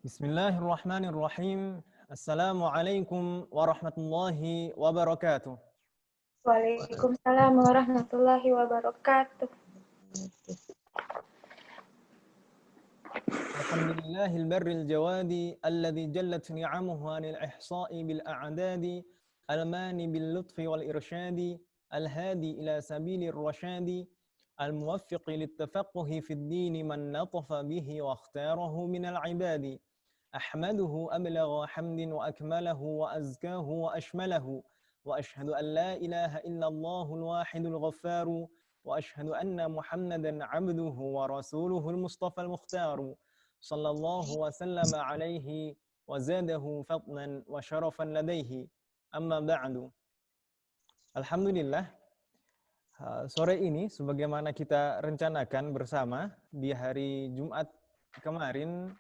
Bismillahirrahmanirrahim. Assalamualaikum warahmatullahi wabarakatuh. Waalaikumsalam warahmatullahi wabarakatuh. Alhamdulillahil barril jawadi alladhi jallat ni'amuhu anil ihsa'i bil a'dadi al-mani bil lutfi wal irsyadi al-hadi ila sabilir rasyadi al-muwaffiqi lit tafaqquhi fid dini man natafa bihi wa ikhtarahu minal ibadi. أحمده أبلغ حمد وأكمله وأزكاه وأشمله وأشهد أن لا إله إلا الله الواحد الغفار وأشهد أن محمدا عبده ورسوله المصطفى المختار صلى الله وسلم عليه وزاده فضلا وشرفا لديه أما بعد. Alhamdulillah, sore ini sebagaimana kita rencanakan bersama di hari Jumat kemarin,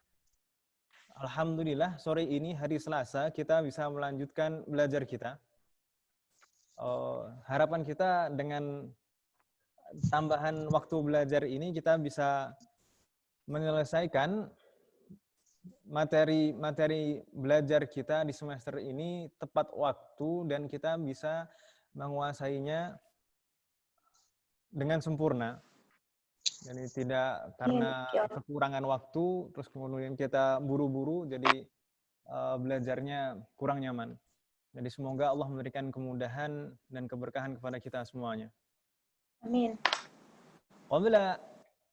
alhamdulillah sore ini hari Selasa kita bisa melanjutkan belajar kita. Harapan kita dengan tambahan waktu belajar ini kita bisa menyelesaikan materi belajar kita di semester ini tepat waktu dan kita bisa menguasainya dengan sempurna. Jadi tidak karena kekurangan waktu, terus kemudian kita buru-buru, jadi belajarnya kurang nyaman. Jadi semoga Allah memberikan kemudahan dan keberkahan kepada kita semuanya. Amin. Qabla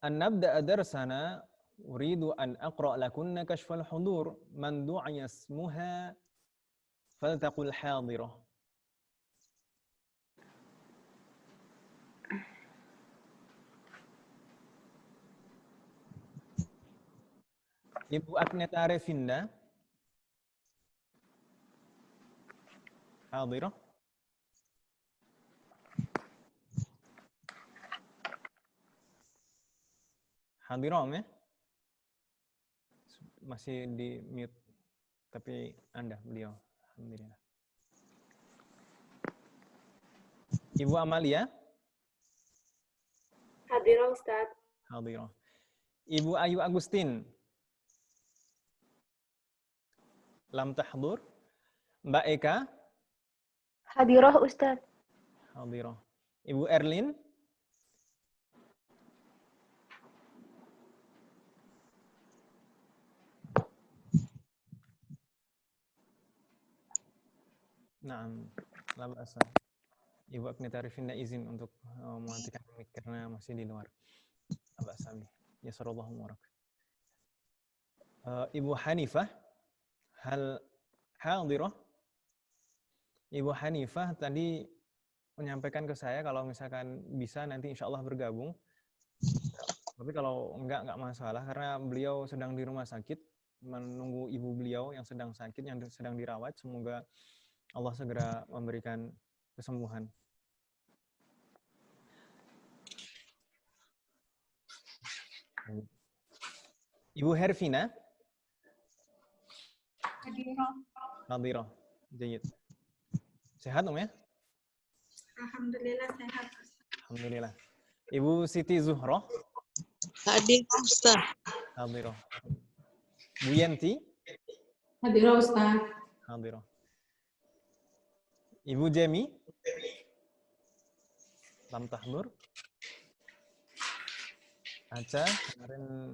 an nabda'a darsana, uridu an aqra' lakunna kashfal hudur, man du'iya ismuha faltaqul hadirah. Ibu Agneta Arefinda. Hadirah. Hadirah, ya? Masih di mute. Tapi beliau. Alhamdulillah. Ibu Amalia. Hadirah, Ustaz. Hadirah. Ibu Ayu Agustin. Lam tahdur. Mbak Eka. Hadirah, Ustaz. Hadirah. Ibu Erlin. Naam, la ba'sa. Ibu Agneta Arefinda izin untuk mematikan mic karena masih di luar. La ba'sa bi. Yasarallahu mubarak. Ibu Hanifah. Hal hadirah. Ibu Hanifah tadi menyampaikan ke saya kalau misalkan bisa nanti insya Allah bergabung. Tapi kalau enggak masalah karena beliau sedang di rumah sakit menunggu ibu beliau yang sedang sakit, yang sedang dirawat. Semoga Allah segera memberikan kesembuhan. Ibu Hervina. Hadirah. Jayid. Sehat, ya? Alhamdulillah sehat. Alhamdulillah. Ibu Siti Zuhroh. Hadir, Ustaz. Hadirah. Bu Yenti. Hadirah, Ustaz. Hadirah. Ibu Jemi. Lam tahdur. Aca, kemarin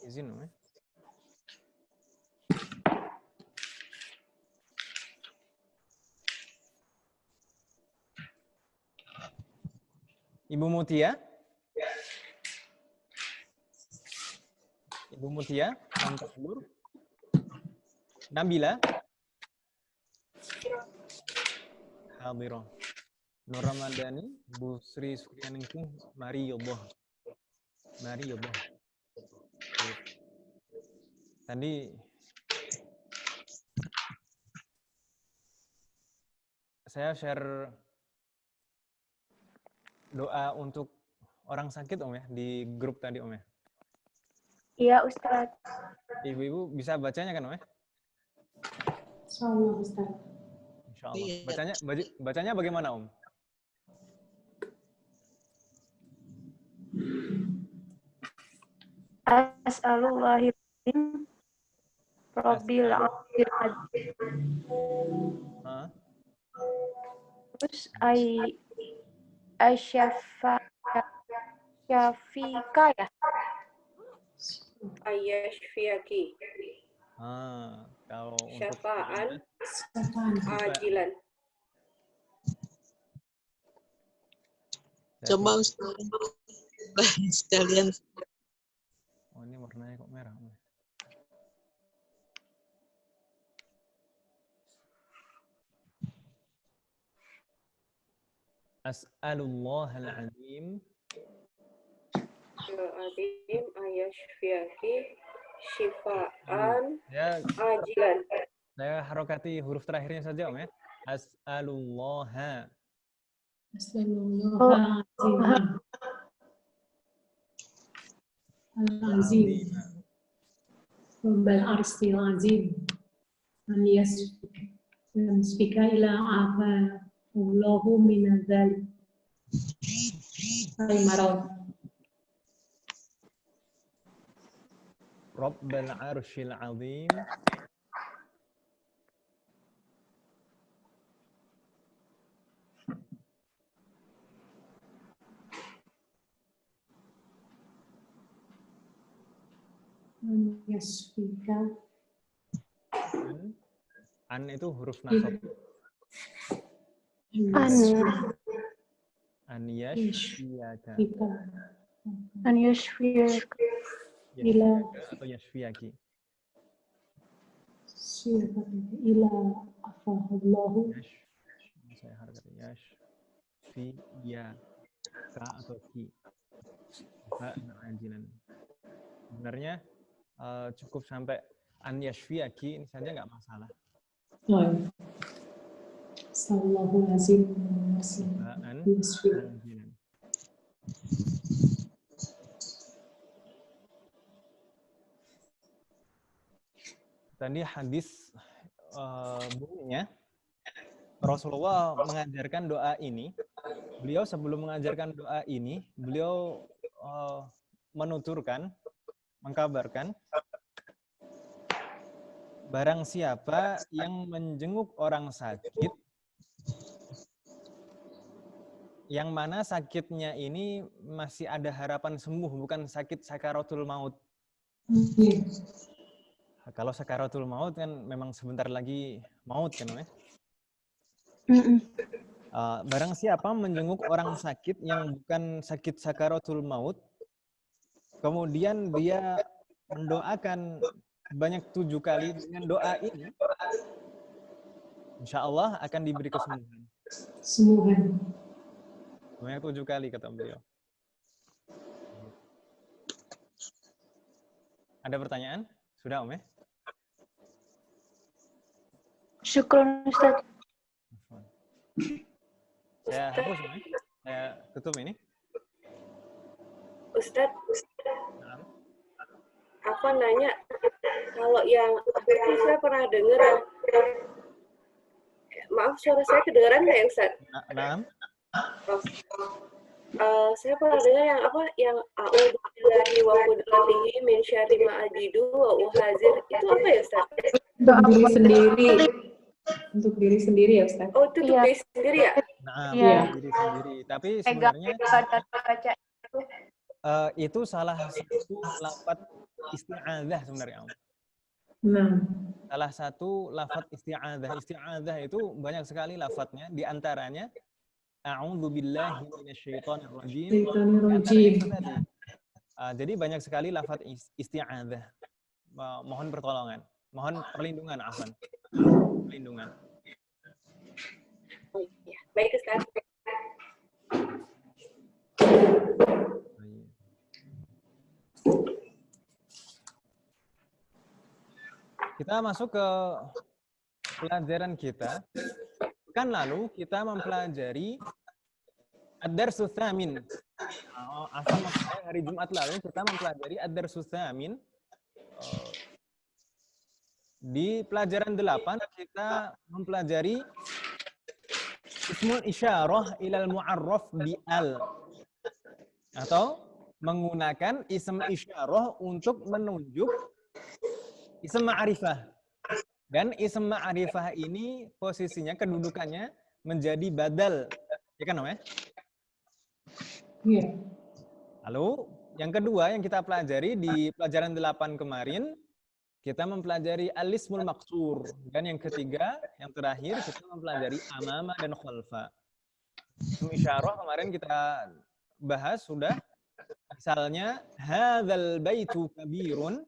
izin, ya? Ibu Mutia. Ibu Mutia, Lam tahdur. Nabila. Hadirah. Nur Ramadhani, Bu Sri Suryaningking, mari yallah. Mari yallah. Tadi saya share doa untuk orang sakit, Om, ya, di grup tadi, Om, ya. Iya, Ustaz. Ibu-ibu bisa bacanya kan, Om, ya? Insyaallah, Ustaz. Insyaallah. Bacanya bagaimana, Om? As'alullahil Rabbil Alamin. Hah? Terus Syafika ya? Ayashfiaki. Kalau untuk Syafa'an Syafa'an. ajilan. Coba Ustaz. Sekalian. Oh, ini warnanya kok merah. As'alullahal azim. Al-azim ayashfiaki syifaan Ya, ajilan. saya harokati huruf terakhirnya saja, Om ya. As'alullaha. Astagfirullah al-azim. Rabbal arsil azim. An yasfika ila afa Allahu min dzalik. Al-marad. Rabbal arshil azim. An yasfika. An itu huruf nasab. An yashfiyaka. An yashfiyaka. Ila Atau yashfiyaki. ila afahullahu. Saya harokati yashfiya. Ka atau ki. Ka ajilan. Sebenarnya cukup sampai an yashfiyaki ini saja nggak masalah. Sallallahu azim. An Yasfika. ajilan. Tadi hadis bunyinya Rasulullah mengajarkan doa ini. Beliau sebelum mengajarkan doa ini, beliau menuturkan, mengkabarkan, barang siapa yang menjenguk orang sakit, yang mana sakitnya ini masih ada harapan sembuh, bukan sakit sakaratul maut. Kalau sakaratul maut kan memang sebentar lagi maut kan, ya? Barang siapa menjenguk orang sakit yang bukan sakit sakaratul maut, kemudian dia mendoakan banyak 7 kali dengan doa ini, insya Allah akan diberi kesembuhan. Sembuhan. Banyak 7 kali kata beliau. Ada pertanyaan? Sudah, Om ya? Syukron Ustaz. Saya hapus, Om ya? Saya tutup ini. Ustadz, apa nanya, kalau yang saya pernah dengar yang, maaf suara saya kedengaran nggak ya Ustadz? Saya pernah dengar yang apa, yang a'udzubillahi wa qudratihi min syarri ma ajidu wa uhazir, itu apa ya Ustadz? Untuk diri sendiri. Untuk diri sendiri ya Ustaz? Oh, itu untuk diri sendiri ya? Iya. Diri sendiri. Tapi sebenarnya baca itu salah satu lafaz isti'adzah sebenarnya. Salah satu lafaz isti'adzah. Isti'adzah itu banyak sekali lafaznya. Di antaranya a'udzubillahi minasyaitonir rajim. Jadi banyak sekali lafaz isti'adzah. Mohon pertolongan. Mohon perlindungan, afwan. Perlindungan. Oh, iya. Baik Ustaz. Kita masuk ke pelajaran kita. Kan lalu kita mempelajari ad-darsus tsamin. Hari Jumat lalu kita mempelajari ad-darsus tsamin. Di pelajaran 8 kita mempelajari ismul isyarah ilal mu'arraf bi al, atau menggunakan ism isyarah untuk menunjuk Ism ma'rifah. Dan ism ma'rifah ini posisinya, kedudukannya menjadi badal. Ya kan, namanya? Iya. Lalu, yang kedua yang kita pelajari di pelajaran 8 kemarin, kita mempelajari al-ismul maqsur. Dan yang ketiga, yang terakhir, kita mempelajari amama dan khalfa. Ism isyarah kemarin kita bahas sudah. Misalnya, hadzal baitu kabirun.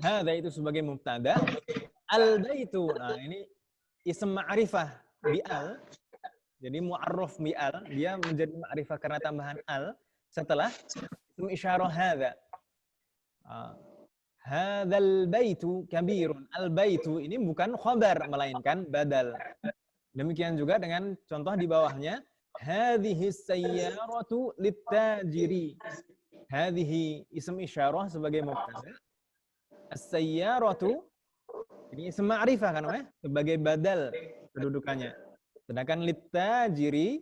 Hadza itu sebagai mubtada. Al-baitu. Nah, ini ism ma'rifah bi'al. Jadi mu'arraf bi'al. Dia menjadi ma'rifah karena tambahan al. Setelah ism isyarah hadza. Hadzal baitu kabirun. Al-baitu ini bukan khabar, melainkan badal. Demikian juga dengan contoh di bawahnya. Hadhihi sayyaratu littajiri. Hadhihi ism isyarah sebagai mubtada. As-sayyaratu ini ism ma'rifah kan, namanya? Sebagai badal kedudukannya. Sedangkan littajiri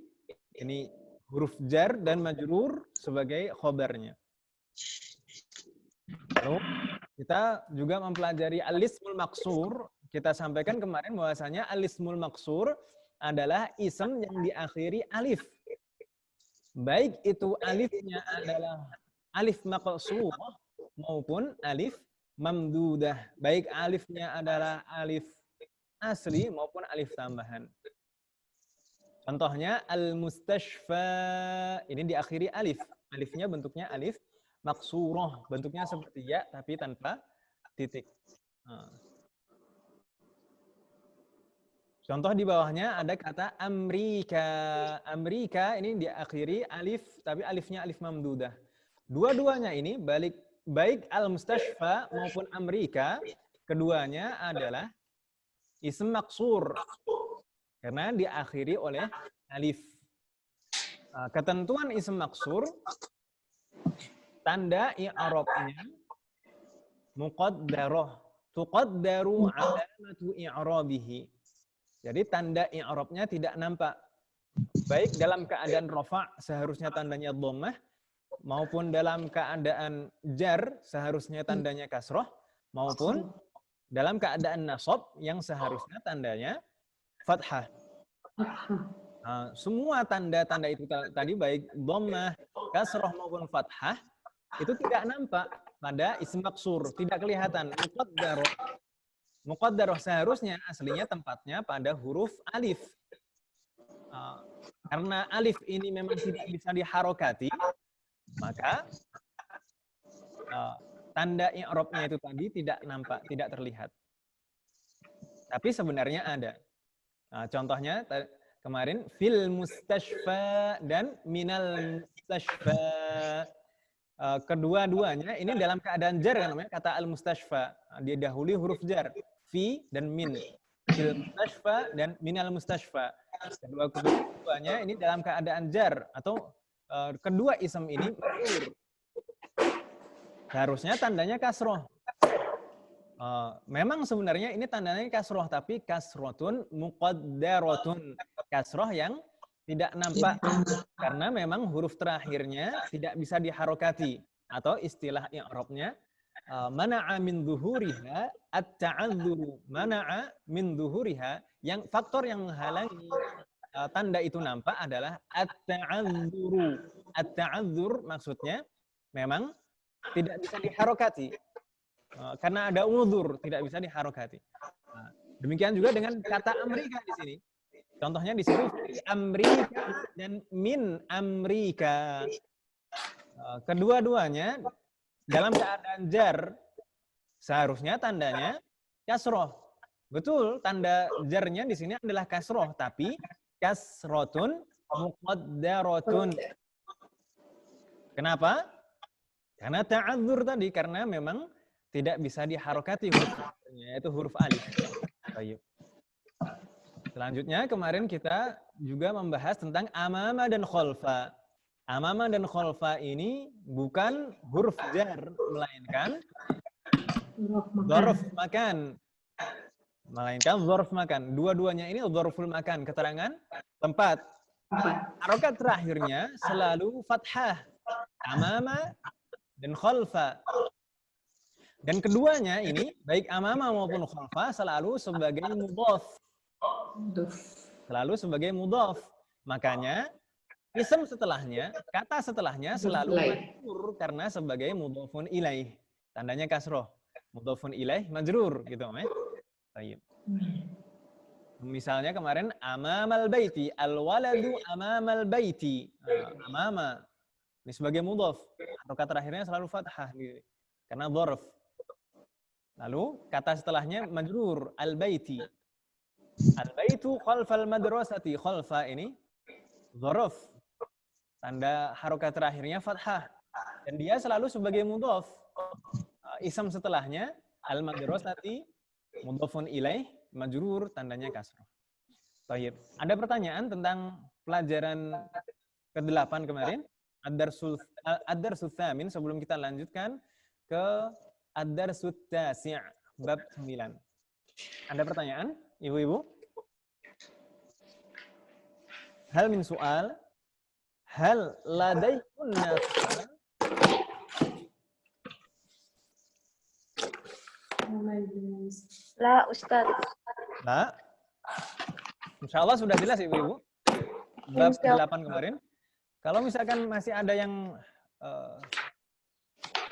ini huruf jar dan majrur sebagai khobarnya. Lalu kita juga mempelajari al-ismul maqsur. Kita sampaikan kemarin bahwasanya al-ismul maqsur adalah ism yang diakhiri alif. Baik itu alifnya adalah alif maqsurah maupun alif mamdudah. Baik alifnya adalah alif asli maupun alif tambahan. Contohnya al-mustashfa ini diakhiri alif. Alifnya bentuknya alif maqsurah, bentuknya seperti ya tapi tanpa titik. Contoh di bawahnya ada kata Amrika. Amrika ini diakhiri alif, tapi alifnya alif mamdudah. Dua-duanya ini baik al-mustashfa maupun Amrika, keduanya adalah ism maqsur. Karena diakhiri oleh alif. Ketentuan ism maqsur, tanda i'rabnya muqaddarah. Tuqaddaru alamatu i'rabihi. Jadi tanda i'rabnya tidak nampak. Baik dalam keadaan rafa' seharusnya tandanya dhammah, maupun dalam keadaan jar seharusnya tandanya kasroh, maupun dalam keadaan nasab yang seharusnya tandanya fathah. Nah, semua tanda-tanda itu tadi baik dhammah, kasroh maupun fathah itu tidak nampak pada ism maqsur, tidak kelihatan. Muqaddarah seharusnya aslinya tempatnya pada huruf alif. Karena alif ini memang tidak bisa diharokati, maka tanda i'rabnya itu tadi tidak nampak, tidak terlihat. Tapi sebenarnya ada. Contohnya kemarin fil mustashfa dan minal mustashfa. Kedua-duanya ini dalam keadaan jar kan, namanya kata al-mustashfa. Dia dahului huruf jar, fi dan min. Fil mustashfa dan minal mustashfa. Kedua-duanya ini dalam keadaan jar atau kedua ism ini majrur. Seharusnya tandanya kasroh. Memang sebenarnya ini tandanya kasroh, tapi kasrotun muqaddaratun. Kasroh yang tidak nampak karena memang huruf terakhirnya tidak bisa diharokati, atau istilah i'rabnya mana'a min dhuhuriha at-ta'adzuru. Mana'a min dhuhuriha, yang faktor yang menghalangi tanda itu nampak adalah at-ta'adzuru. At-ta'adzur maksudnya memang tidak bisa diharokati karena ada uzur, tidak bisa diharokati. Demikian juga dengan kata Amrika di sini. Contohnya di situ Amrika dan min Amrika. Kedua-duanya dalam keadaan jar seharusnya tandanya kasroh. Betul, tanda jarnya di sini adalah kasroh, tapi kasrotun muqaddaratun. Kenapa? Karena ta'adzur tadi, karena memang tidak bisa diharokati hurufnya, yaitu huruf alif. Baik. Selanjutnya kemarin kita juga membahas tentang amama dan khalfa. Amama dan khalfa ini bukan huruf jar, melainkan dzarf makan. Melainkan dzarf makan. Dua-duanya ini dzarful makan, keterangan tempat. Harokat terakhirnya selalu fathah. Amama dan khalfa. Dan keduanya ini, baik amama maupun khalfa selalu sebagai mudhaf. Selalu sebagai mudhaf. Makanya, ism setelahnya, kata setelahnya selalu majrur karena sebagai mudhafun ilaih. Tandanya kasroh. Mudhafun ilaih majrur. Gitu, Baik. Misalnya kemarin, amamal baiti. Al-waladu amamal baiti. Amama. Ini sebagai mudhaf. Harokat terakhirnya selalu fathah. Gitu. Karena dhorf. Lalu kata setelahnya majrur, al-baiti. Al-baitu khalfal madrasati. Khalfa ini dzaraf. Tanda harokat terakhirnya fathah. Dan dia selalu sebagai mudhaf. Ism setelahnya al-madrasati mudhafun ilaih majrur tandanya kasrah. Baik. Ada pertanyaan tentang pelajaran ke-8 kemarin? Ad-darsul tsamin sebelum kita lanjutkan ke Ad-darsul tasi' bab 9. Ada pertanyaan, Ibu-ibu? Hal min soal? Hal ladaikunna soal? La, Ustaz. Nah, insya Allah sudah jelas Ibu-ibu. Bab 8 kemarin. Kalau misalkan masih ada yang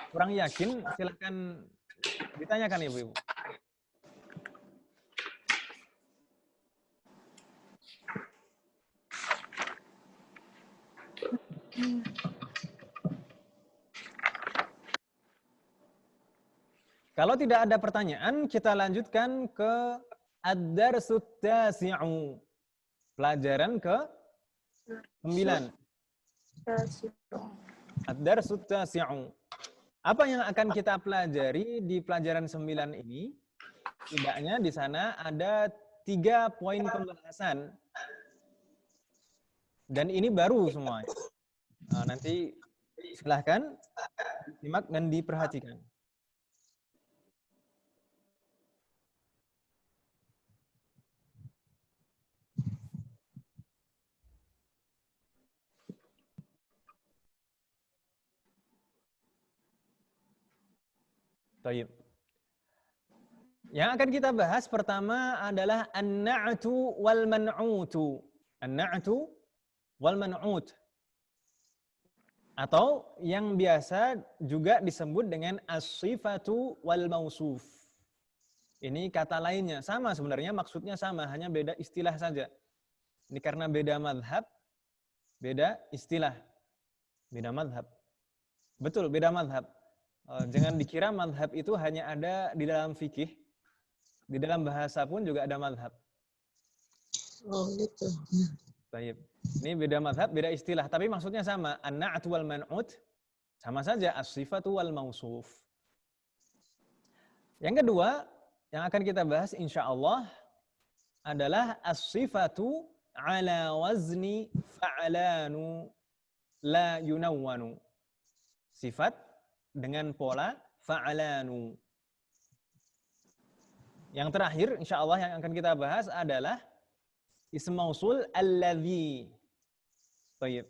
kurang yakin, silakan ditanyakan Ibu-ibu. Kalau tidak ada pertanyaan, kita lanjutkan ke Ad-Darsut Tasi'u. Pelajaran ke-9. Ad-Darsut Tasi'u. Apa yang akan kita pelajari di pelajaran 9 ini? Tidaknya di sana ada 3 poin pembahasan. Dan ini baru semua. Nah, nanti silahkan simak dan diperhatikan. Baik. Yang akan kita bahas pertama adalah an-na'tu wal man'utu. An-na'tu wal man'ut. Atau yang biasa juga disebut dengan as-sifatu wal mausuf. Ini kata lainnya. Sama sebenarnya, maksudnya sama, hanya beda istilah saja. Ini karena beda madhab, beda istilah. Beda madhab. Betul, beda madhab. Jangan dikira madhab itu hanya ada di dalam fikih. Di dalam bahasa pun juga ada madhab. Oh, gitu. Baik. Ini beda madhab, beda istilah. Tapi maksudnya sama. An-na'tu wal man'ut. Sama saja. As-sifatu wal mausuf. Yang kedua, yang akan kita bahas insya Allah adalah as-sifatu ala wazni fa'alanu la yunawwanu. Sifat dengan pola fa'alanu. Yang terakhir, insya Allah yang akan kita bahas adalah ism mausul alladhi. Baik.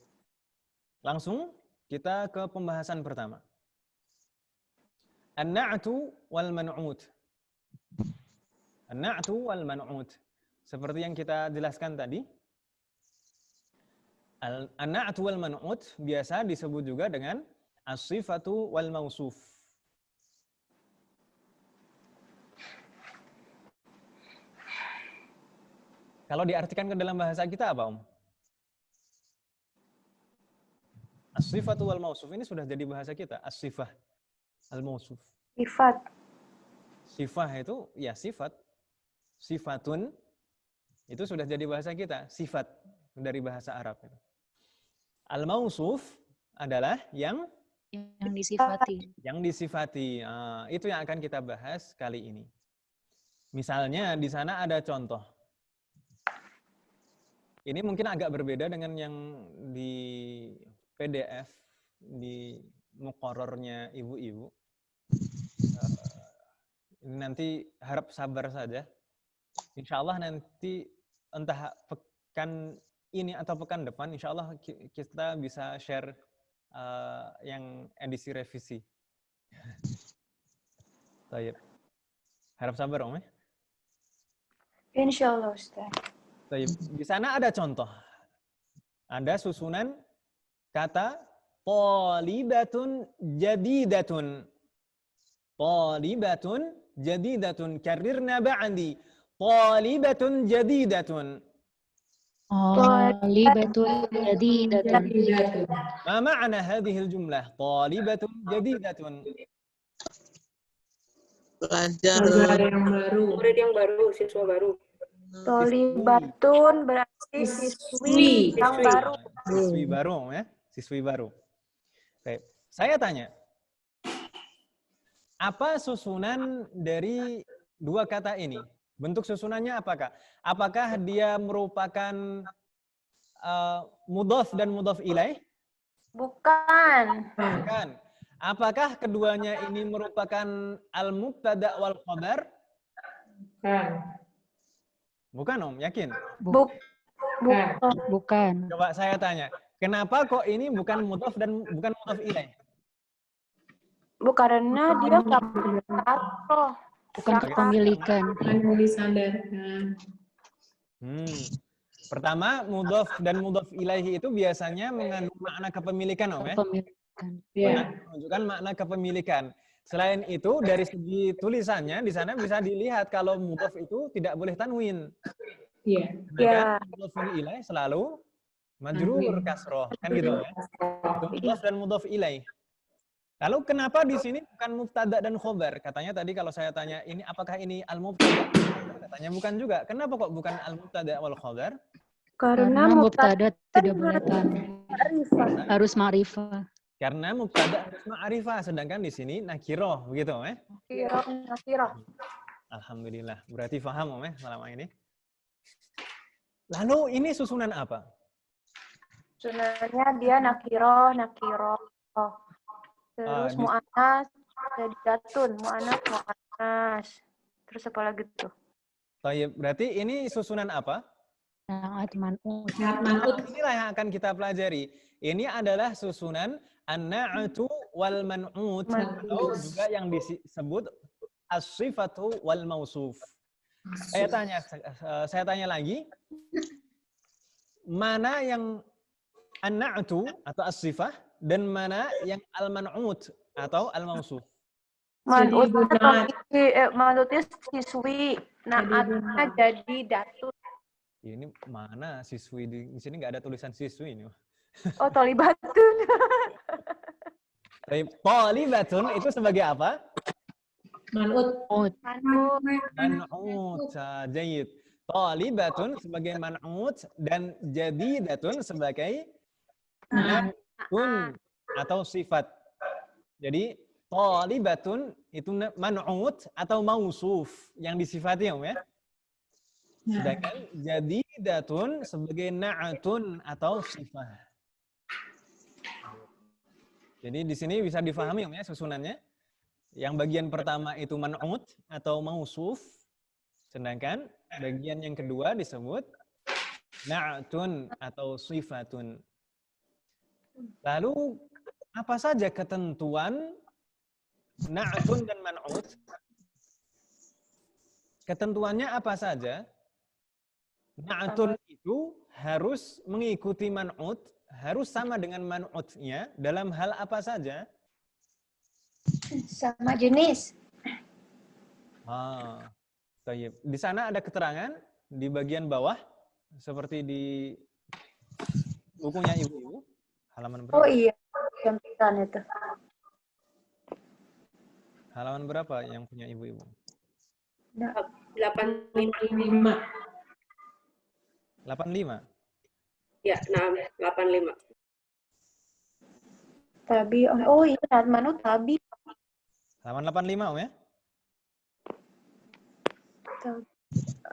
Langsung kita ke pembahasan pertama. An-na'tu wal man'ut. An-na'tu wal man'ut. Seperti yang kita jelaskan tadi, an-na'tu wal man'ut biasa disebut juga dengan as-sifatu wal mausuf. Kalau diartikan ke dalam bahasa kita apa, Om? As-sifatu wal mausuf ini sudah jadi bahasa kita, as-sifah al-mausuf. Sifat. Sifah itu ya sifat. Sifatun itu sudah jadi bahasa kita, sifat dari bahasa Arab. Al-mausuf adalah yang disifati. Yang disifati. Itu yang akan kita bahas kali ini. Misalnya di sana ada contoh. Ini mungkin agak berbeda dengan yang di PDF, di muqarrarnya ibu-ibu. Nanti harap sabar saja. Insya Allah nanti entah pekan ini atau pekan depan, insya Allah kita bisa share yang edisi revisi. Tayyib. Harap sabar Om. Insyaallah Ustaz. Tayyib. Di sana ada contoh. Ada susunan kata talibatun jadidatun. Talibatun jadidatun. Karirna ba'di. Talibatun jadidatun. Talibatun jadidatun. Ma ma'na hadhihi al-jumlah? Talibatun jadidatun. Pelajar Pelajar yang baru. Murid yang baru, siswa baru. Tolibatun berarti siswi yang Siswi. baru. Siswi baru ya, siswi baru. Oke, saya tanya. Apa susunan dari dua kata ini? Bentuk susunannya apakah? Apakah dia merupakan mudhaf dan mudhaf ilaih? Bukan. Bukan. Apakah keduanya ini merupakan al-mubtada wal khabar? Bukan. Bukan Om, yakin? Bukan. Coba saya tanya, kenapa kok ini bukan mudhaf dan bukan mudhaf ilaih? Karena dia kasroh. Bukan kepemilikan. Bukan disandarkan. Pertama, mudhaf dan mudhaf ilaihi itu biasanya mengandung makna kepemilikan, Om ya? Kepemilikan. Ya. Menunjukkan makna kepemilikan. Selain itu, dari segi tulisannya di sana bisa dilihat kalau mudhaf itu tidak boleh tanwin. Iya. Sedangkan mudhaf ilaih selalu majrur kasroh, kan gitu ya? Itu mudhaf dan mudhaf ilaih. Lalu kenapa di sini bukan mubtada dan khobar? Katanya tadi kalau saya tanya ini apakah ini al-mubtada? Katanya bukan juga. Kenapa kok bukan al-mubtada wal khobar? Karena mubtada tidak boleh tanwin. Harus ma'rifah. Karena mubtada harus ma'rifah, sedangkan di sini nakiroh, begitu Om ya? nakirah. Alhamdulillah, berarti paham Om ya selama ini. Lalu ini susunan apa? Sebenarnya dia nakiroh. Terus mu'anas jadi datun, mu'anas. Terus apa lagi tuh? Tayyib, berarti ini susunan apa? Na'at man'ut. Inilah yang akan kita pelajari. Ini adalah susunan an-na'atu wal man'ut atau juga yang disebut as-sifatu wal mausuf. Saya tanya lagi, mana yang an-na'tu atau as-sifah dan mana yang al-man'ut atau al-mausuf? Manutnya siswi, naatnya jadi datun. Ini mana siswi di sini nggak ada tulisan siswi ini. Oh, tolibatun. Tolibatun itu sebagai apa? Man'ut. Man'ut. Jayid. Tolibatun sebagai man'ut dan jadidatun sebagai na'tun atau sifat. Jadi tolibatun itu man'ut atau mausuf yang disifati Om ya. Sedangkan jadidatun sebagai na'tun atau sifat. Jadi di sini bisa difahami Om ya susunannya. Yang bagian pertama itu man'ut atau mausuf. Sedangkan bagian yang kedua disebut na'tun atau sifatun. Lalu apa saja ketentuan na'tun dan man'ut? Ketentuannya apa saja? Na'tun itu harus mengikuti man'ut, harus sama dengan man'utnya dalam hal apa saja? Sama jenis. Tayyib. Di sana ada keterangan di bagian bawah, seperti di bukunya ibu-ibu, halaman berapa? Oh iya, contohan itu. Halaman berapa yang punya ibu-ibu? 85. 85. Ya, nah 85. Tabi. Oh iya, manut tabi. Halaman 85 Om ya?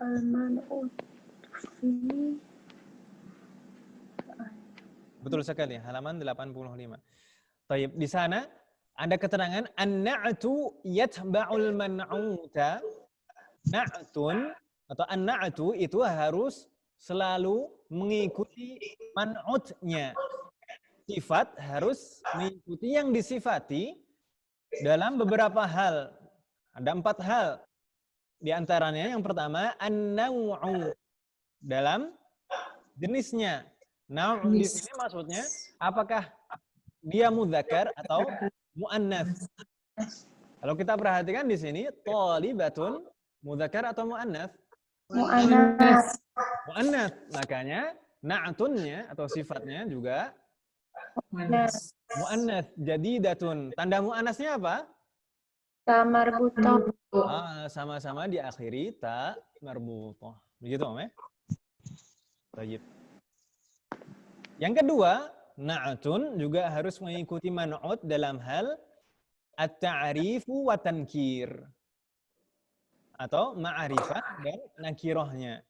Al-man'ut. Betul sekali, halaman 85. Tayyib, di sana ada keterangan an-na'tu yatba'ul man'uta. Na'tun atau an-na'tu itu harus selalu mengikuti man'utnya. Sifat harus mengikuti yang disifati dalam beberapa hal. Ada 4 hal. Di antaranya yang pertama, an-naw'u. Dalam jenisnya. Naw' di sini maksudnya, apakah dia mudzakkar atau muannats? Kalau kita perhatikan di sini, thalibatun mudzakkar atau muannats? Mu'annas. Muannats. Makanya na'tunnya atau sifatnya juga Mu'annas. muannats. Jadidatun. Tanda muannasnya apa? Ta marbutoh. Sama-sama diakhiri ta marbutoh. Begitu, Om ya? Baik. Yang kedua, na'tun juga harus mengikuti man'ut dalam hal at-ta'rifu wa tankir. Atau ma'rifah dan nakirahnya.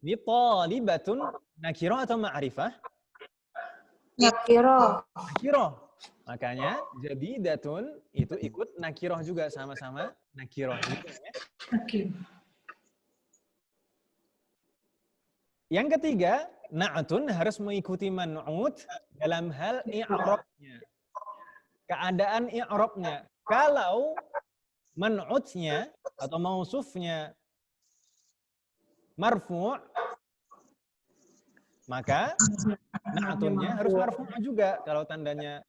Ini thalibatun nakirah atau ma'rifah? Nakiro. Nakirah. Makanya jadidatun itu ikut nakirah juga, sama-sama nakirah. Gitu, ya? Yang ketiga, na'tun harus mengikuti man'ut dalam hal i'rabnya. Keadaan i'rabnya. Kalau man'utnya atau mausufnya marfu', maka na'tunnya harus marfu' juga. Kalau tandanya,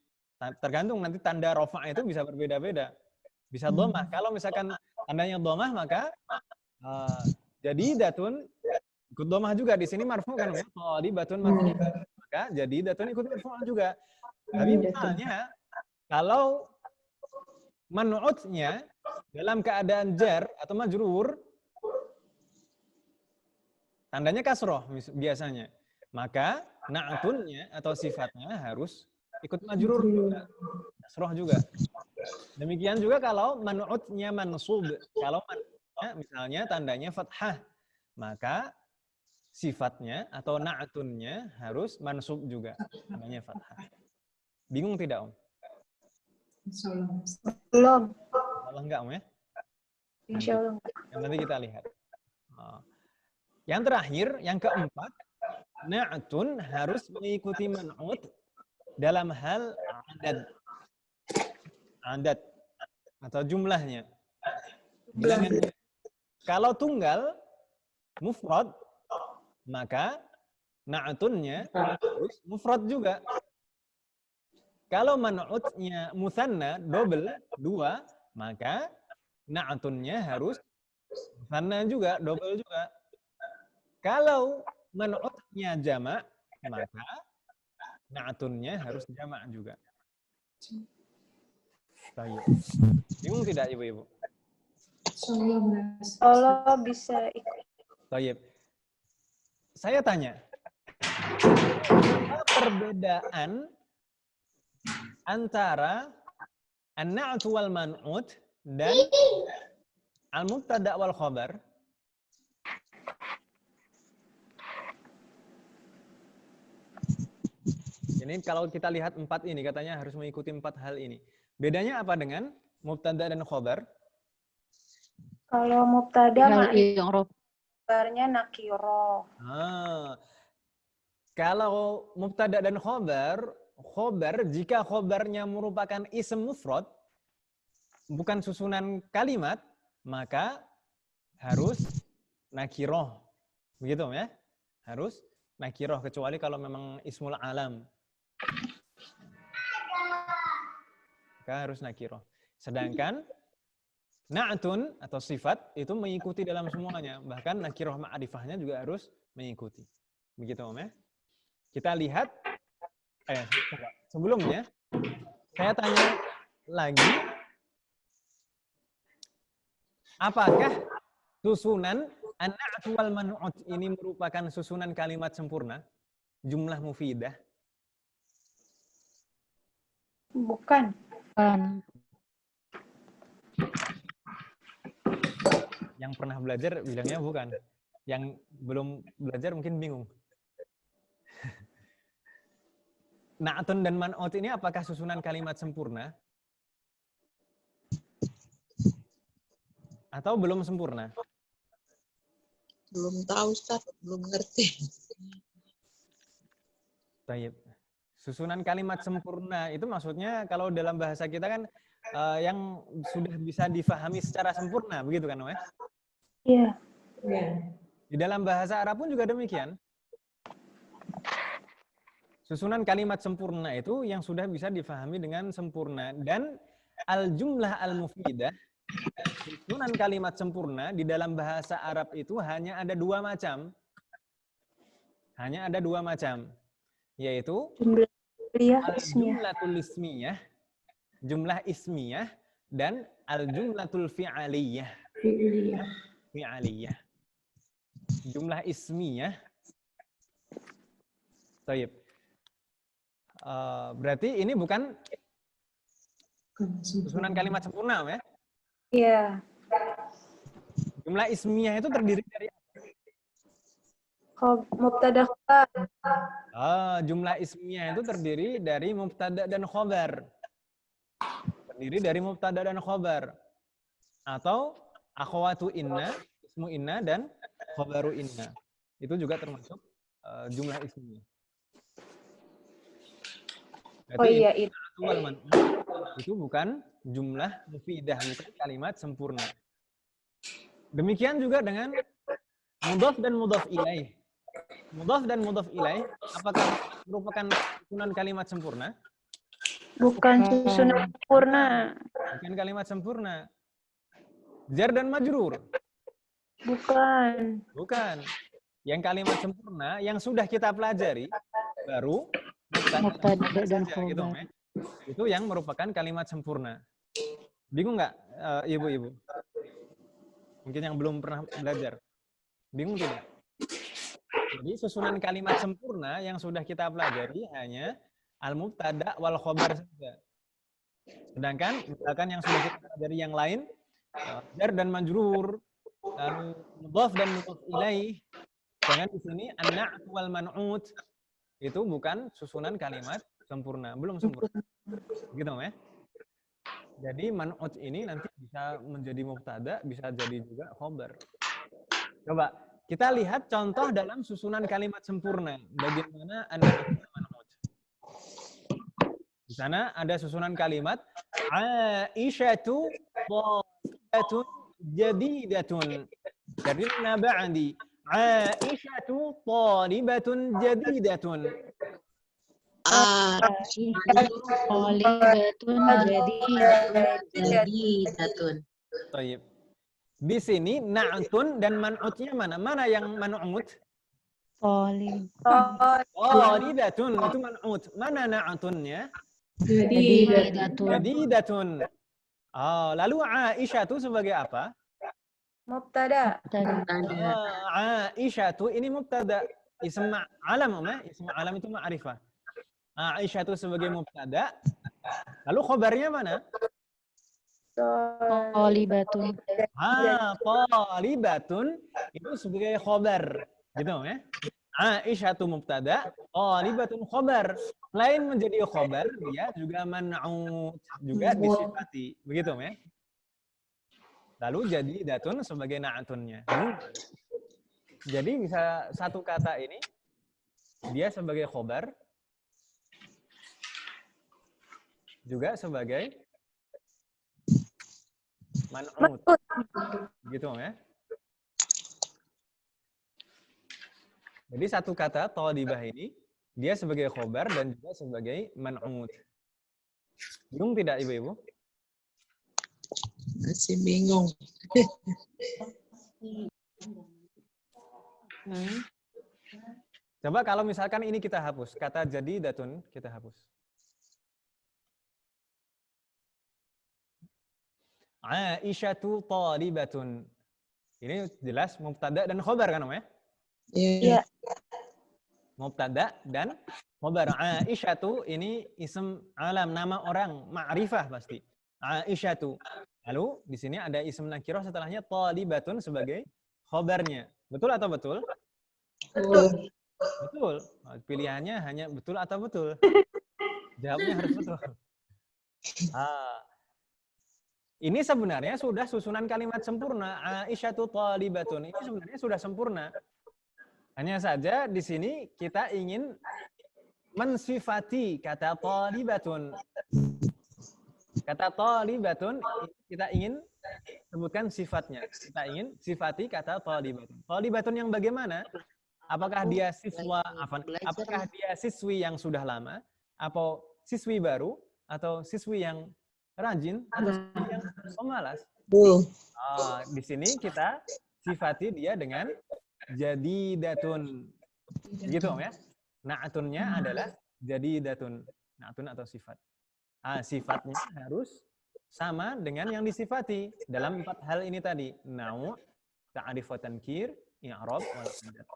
tergantung nanti tanda rofa' itu bisa berbeda-beda. Bisa dhamah. Kalau misalkan tandanya dhamah, maka jadidatun ikut dhamah juga. Di sini marfu' kan ya? Thalibatun marfu'. Maka jadidatun ikut marfu' juga. Tapi misalnya kalau man'utnya dalam keadaan jar atau majrur, tandanya kasroh biasanya. Maka na'tunnya atau sifatnya harus ikut majrur juga. Kasroh juga. Demikian juga kalau man'utnya mansub. Kalau man'utnya misalnya tandanya fathah, maka sifatnya atau na'tunnya harus mansub juga. Tandanya fathah. Bingung tidak, Om? Belum. Kalau enggak, Om ya? Insya Allah. Nanti kita lihat. Yang terakhir, yang keempat, na'tun harus mengikuti man'ut dalam hal adad atau jumlahnya. Bilangannya. Kalau tunggal, mufrad, maka na'tunnya harus mufrad juga. Kalau man'utnya musanna, double, 2, maka na'tunnya harus musanna juga, double juga. Kalau man'utnya jamak, maka na'tunnya harus jamak juga. Baik. Bingung tidak, Ibu-ibu? Allah bisa ikut. Baik. Saya tanya, apa perbedaan antara an-na'tu wal man'ut dan al-mubtada' wal khabar? Ini kalau kita lihat 4 ini, katanya harus mengikuti 4 hal ini. Bedanya apa dengan mubtada' dan khabar? Kalau mubtada i'rab. kabarnya nakiro. Kalau mubtada' dan khabar jika khabarnya merupakan ism mufrad, bukan susunan kalimat, maka harus nakiroh. Begitu ya? Harus nakiroh, kecuali kalau memang ismul alam. Maka harus nakiroh. Sedangkan na'tun atau sifat itu mengikuti dalam semuanya. Bahkan nakiroh ma'rifahnya juga harus mengikuti. Begitu, Om ya? Kita lihat, sebelumnya, saya tanya lagi, apakah susunan an-na'tu wal man'ut ini merupakan susunan kalimat sempurna? Jumlah mufidah? Bukan. Yang pernah belajar bilangnya bukan. Yang belum belajar mungkin bingung. Na'tun dan man'ut ini apakah susunan kalimat sempurna? Atau belum sempurna? Belum tahu, Ustaz. Belum ngerti. Baik. Susunan kalimat sempurna itu maksudnya kalau dalam bahasa kita kan yang sudah bisa difahami secara sempurna, begitu kan, Noe? Iya. Ya. Di dalam bahasa Arab pun juga demikian. Susunan kalimat sempurna itu yang sudah bisa difahami dengan sempurna. Dan al-jumlah al-mufidah, susunan kalimat sempurna di dalam bahasa Arab itu hanya ada dua macam. Hanya ada dua macam. Yaitu al-jumlatul ismiyah, jumlah ismiyah, dan al-jumlatul fi'aliyah. Fi'aliyah. Jumlah ismiyah. Taib. Berarti ini bukan susunan kalimat sempurna, ya? Iya. Jumlah ismiyah itu terdiri dari Mubtada khabar. jumlah ismiyah itu terdiri dari mubtada dan khobar. Terdiri dari mubtada dan khobar. Atau akhwatu inna, ismu inna, dan khobaru inna. Itu juga termasuk jumlah ismiyah. Berarti iya itu bukan jumlah mufidah, bukan kalimat sempurna. Demikian juga dengan mudhaf dan mudhaf ilaih. Mudhaf dan mudhaf ilaih, apakah merupakan susunan kalimat sempurna? Bukan susunan sempurna. Bukan kalimat sempurna. Jar dan majrur? Bukan. Bukan. Yang kalimat sempurna yang sudah kita pelajari baru Mubtada dan saja, gitu, khobar. itu yang merupakan kalimat sempurna. Bingung nggak, ibu-ibu? Mungkin yang belum pernah belajar. Bingung tidak? Jadi susunan kalimat sempurna yang sudah kita pelajari hanya al-mubtada wal khobar saja. Sedangkan misalkan yang sudah kita pelajari yang lain, jar dan majrur, lalu mudhaf dan mudhaf ilaih, jangan di sini an-na'at wal man'ut, itu bukan susunan kalimat sempurna, belum sempurna. Gitu, ya. Jadi man'ut ini nanti bisa menjadi mubtada, bisa jadi juga khobar. Coba kita lihat contoh dalam susunan kalimat sempurna. Bagaimana an-na'at wal man'ut. Di sana ada susunan kalimat Aisyatu thalibatun jadidatun. Karena ba'di Aisyatu thalibatun jadidatun. Thalibatun Jadidatun. Baik. Di sini na'tun dan man'utnya mana? Mana yang man'ut? Thalibatun itu man'ut. Mana na'tunnya? Jadidatun. Oh, lalu Aisyah itu sebagai apa? Mubtada. Aisyah itu ini mubtada. Ism alam, ism alam itu ma'rifah. Aisyah itu sebagai mubtada. Lalu khobarnya mana? Thalibatun. Thalibatun itu sebagai khobar. Gitu, ya. Aisyah itu mubtada, thalibatun khobar. Selain menjadi khobar, dia juga man'ut, juga disifati. Begitu, ya. Lalu jadi datun sebagai na'atunnya. Jadi bisa satu kata ini, dia sebagai khobar, juga sebagai man'ut. Gitu, ya. Jadi satu kata thalibah ini, dia sebagai khobar dan juga sebagai man'ut. Bingung tidak, ibu-ibu? Masih bingung. Coba kalau misalkan ini kita hapus, kata jadi datun kita hapus. Aisyatu thalibatun. Ini jelas mubtada dan khobar kan, ya? Iya. Mubtada dan khobar. Aisyatu ini ism alam, nama orang, ma'rifah pasti. Aisyatu. Lalu di sini ada ism nakirah setelahnya thalibatun sebagai khobarnya. Betul atau betul? Betul. Betul. Pilihannya hanya betul atau betul. Jawabnya harus betul. Ini sebenarnya sudah susunan kalimat sempurna. Aisyatu thalibatun. Ini sebenarnya sudah sempurna. Hanya saja di sini kita ingin mensifati kata thalibatun. Kata thalibatun kita ingin sebutkan sifatnya. Kita ingin sifati kata thalibatun. Thalibatun yang bagaimana? Apakah dia siswa, apakah dia siswi yang sudah lama, atau siswi baru, atau siswi yang rajin, atau siswi yang pemalas? Di sini kita sifati dia dengan jadidatun. Gitu ya. Na'atunnya adalah jadidatun. Na'atun atau sifat. Sifatnya harus sama dengan yang disifati dalam 4 hal ini tadi. Nau', ta'rif wa tankir, i'rab, wal adat.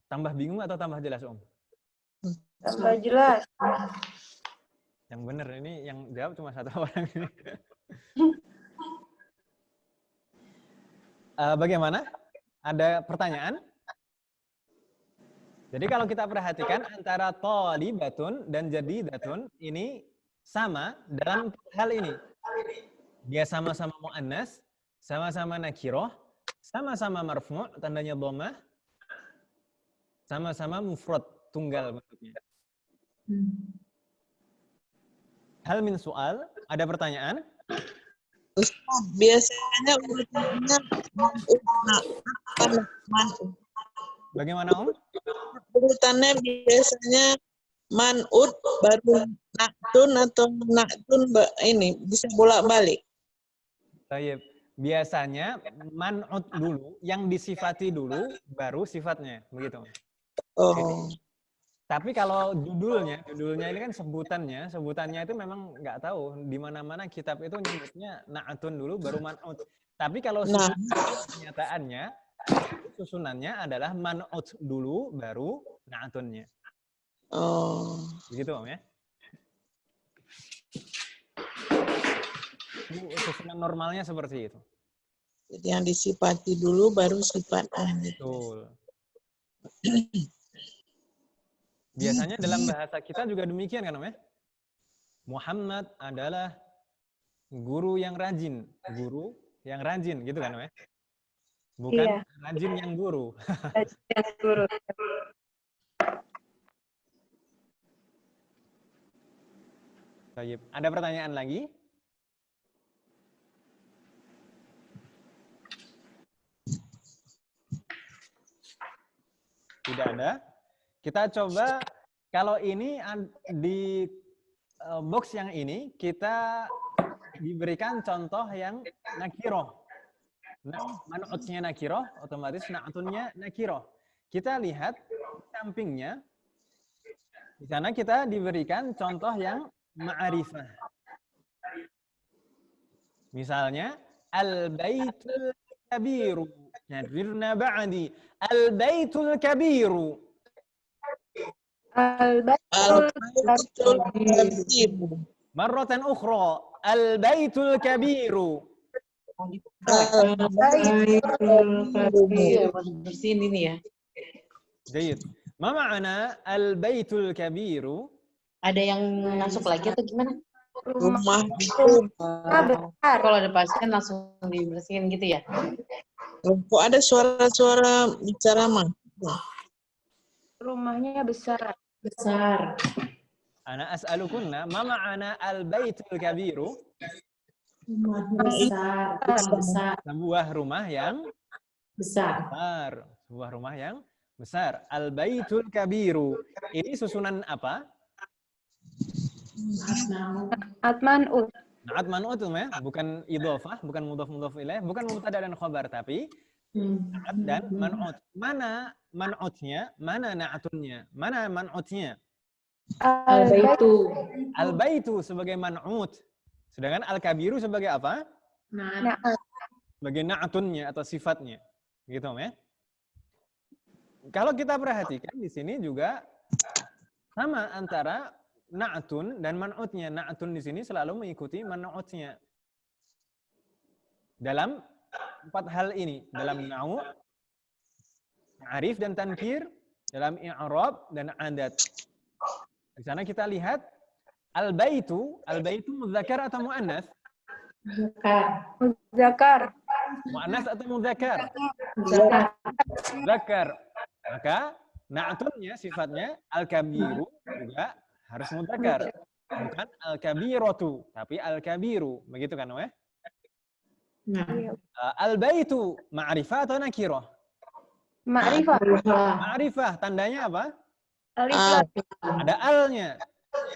Tambah bingung atau tambah jelas, Om? Tambah jelas. Yang benar ini yang jawab cuma 1 orang ini. Bagaimana? Ada pertanyaan? Jadi kalau kita perhatikan antara thalibatun dan jadidatun ini sama dalam hal ini. Dia sama-sama muannas, sama-sama nakirah, sama-sama marfu', tandanya dhammah, sama-sama mufrad, tunggal bentuknya. Hal min soal, ada pertanyaan? Ustaz, biasanya urutannya Bagaimana, Om? urutannya biasanya man'ut baru na'tun atau na'tun ini bisa bolak-balik. Baik. Biasanya man'ut dulu, yang disifati dulu, baru sifatnya, begitu. Oh. Tapi kalau judulnya ini kan sebutannya itu memang nggak tahu di mana-mana kitab itu nyebutnya na'atun dulu, baru man'ut. Tapi kalau kenyataannya susunannya adalah man'ut dulu, baru na'atunnya. Oh. Begitu, Om ya? Susunan normalnya seperti itu. Jadi yang disifati dulu baru sifatnya. Betul. Biasanya dalam bahasa kita juga demikian kan, Om ya? Muhammad adalah guru yang rajin. Guru yang rajin, gitu kan, Om ya? Bukan rajin yang guru. Yang guru. Baik. Ada pertanyaan lagi? Tidak ada. Kita coba, kalau ini di box yang ini, kita diberikan contoh yang nakiroh. Man'utnya nakiroh, otomatis na'atunnya nakiroh. Kita lihat sampingnya, di sana kita diberikan contoh yang ma'arifah. Misalnya, al-baitul kabiru. Nadirna ba'di. Al-baitul kabiru. Al-baitul Kabiru. Marratan ukhra. Al-baitul kabiru. Bersihin ini ya. Jayid. Ma ma'ana al-baitul kabiru? Ada yang masuk lagi atau gimana? Rumah besar. Kalau ada pasien langsung dibersihin gitu ya? Kok ada suara-suara bicara mah? Rumahnya besar. Besar. Ana as'alukunna ma ma'ana al-baitul kabiru? Rumahnya besar. Besar. Sebuah rumah yang Besar. besar. Sebuah rumah yang besar. Al-baitul kabiru. Ini susunan apa? Atman'ut. Na'at man'ut ya, bukan idhofah, bukan mudhaf ilaih, bukan mubtada dan khabar, tapi na'at dan man'ut. Mana man'utnya? Mana na'atunnya? Mana man'utnya? Al-baitu. Al-baitu sebagai man'ut. Sedangkan al-kabiru sebagai apa? Sebagai na'atunnya atau sifatnya. Gitu ya. Kalau kita perhatikan di sini juga sama antara na'atun dan man'utnya. Na'atun di sini selalu mengikuti man'utnya. Dalam 4 hal ini. Dalam na'u, arif dan tankir, dalam i'rab dan adat. Di sana kita lihat al-baitu muzakkar atau muannas? Muzakkar. Muannas atau muzakkar? Muzakkar. Maka na'atunnya sifatnya al-kabiru juga harus muzakkar. Bukan al-kabiratu, tapi al-kabiru. Begitu kan, Om? Nah, Al-baitu ma'rifah atau nakirah? Ma'rifah. Ma'rifah, tandanya apa? Alif. Ada al-nya.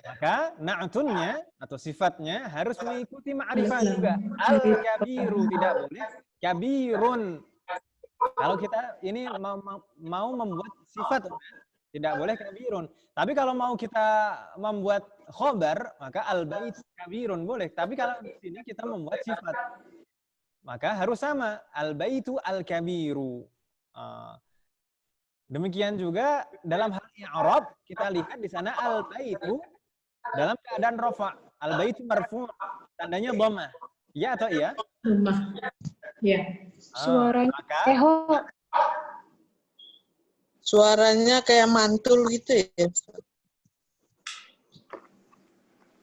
Maka na'tunnya atau sifatnya harus mengikuti ma'rifah juga. Al-kabiru, tidak boleh kabirun. Kalau kita ini mau membuat sifat, tidak boleh kabirun. Tapi kalau mau kita membuat khobar, maka al-bait kabirun boleh. Tapi kalau di sini kita membuat sifat, maka harus sama. Al-baitu al-kabiru. Demikian juga dalam hal i'rab, kita lihat di sana al-baitu dalam keadaan rafa. Al-baitu marfu', tandanya dhammah. Ya atau iya? Rumah. Ya. Suaranya Maka Suaranya kayak mantul gitu ya.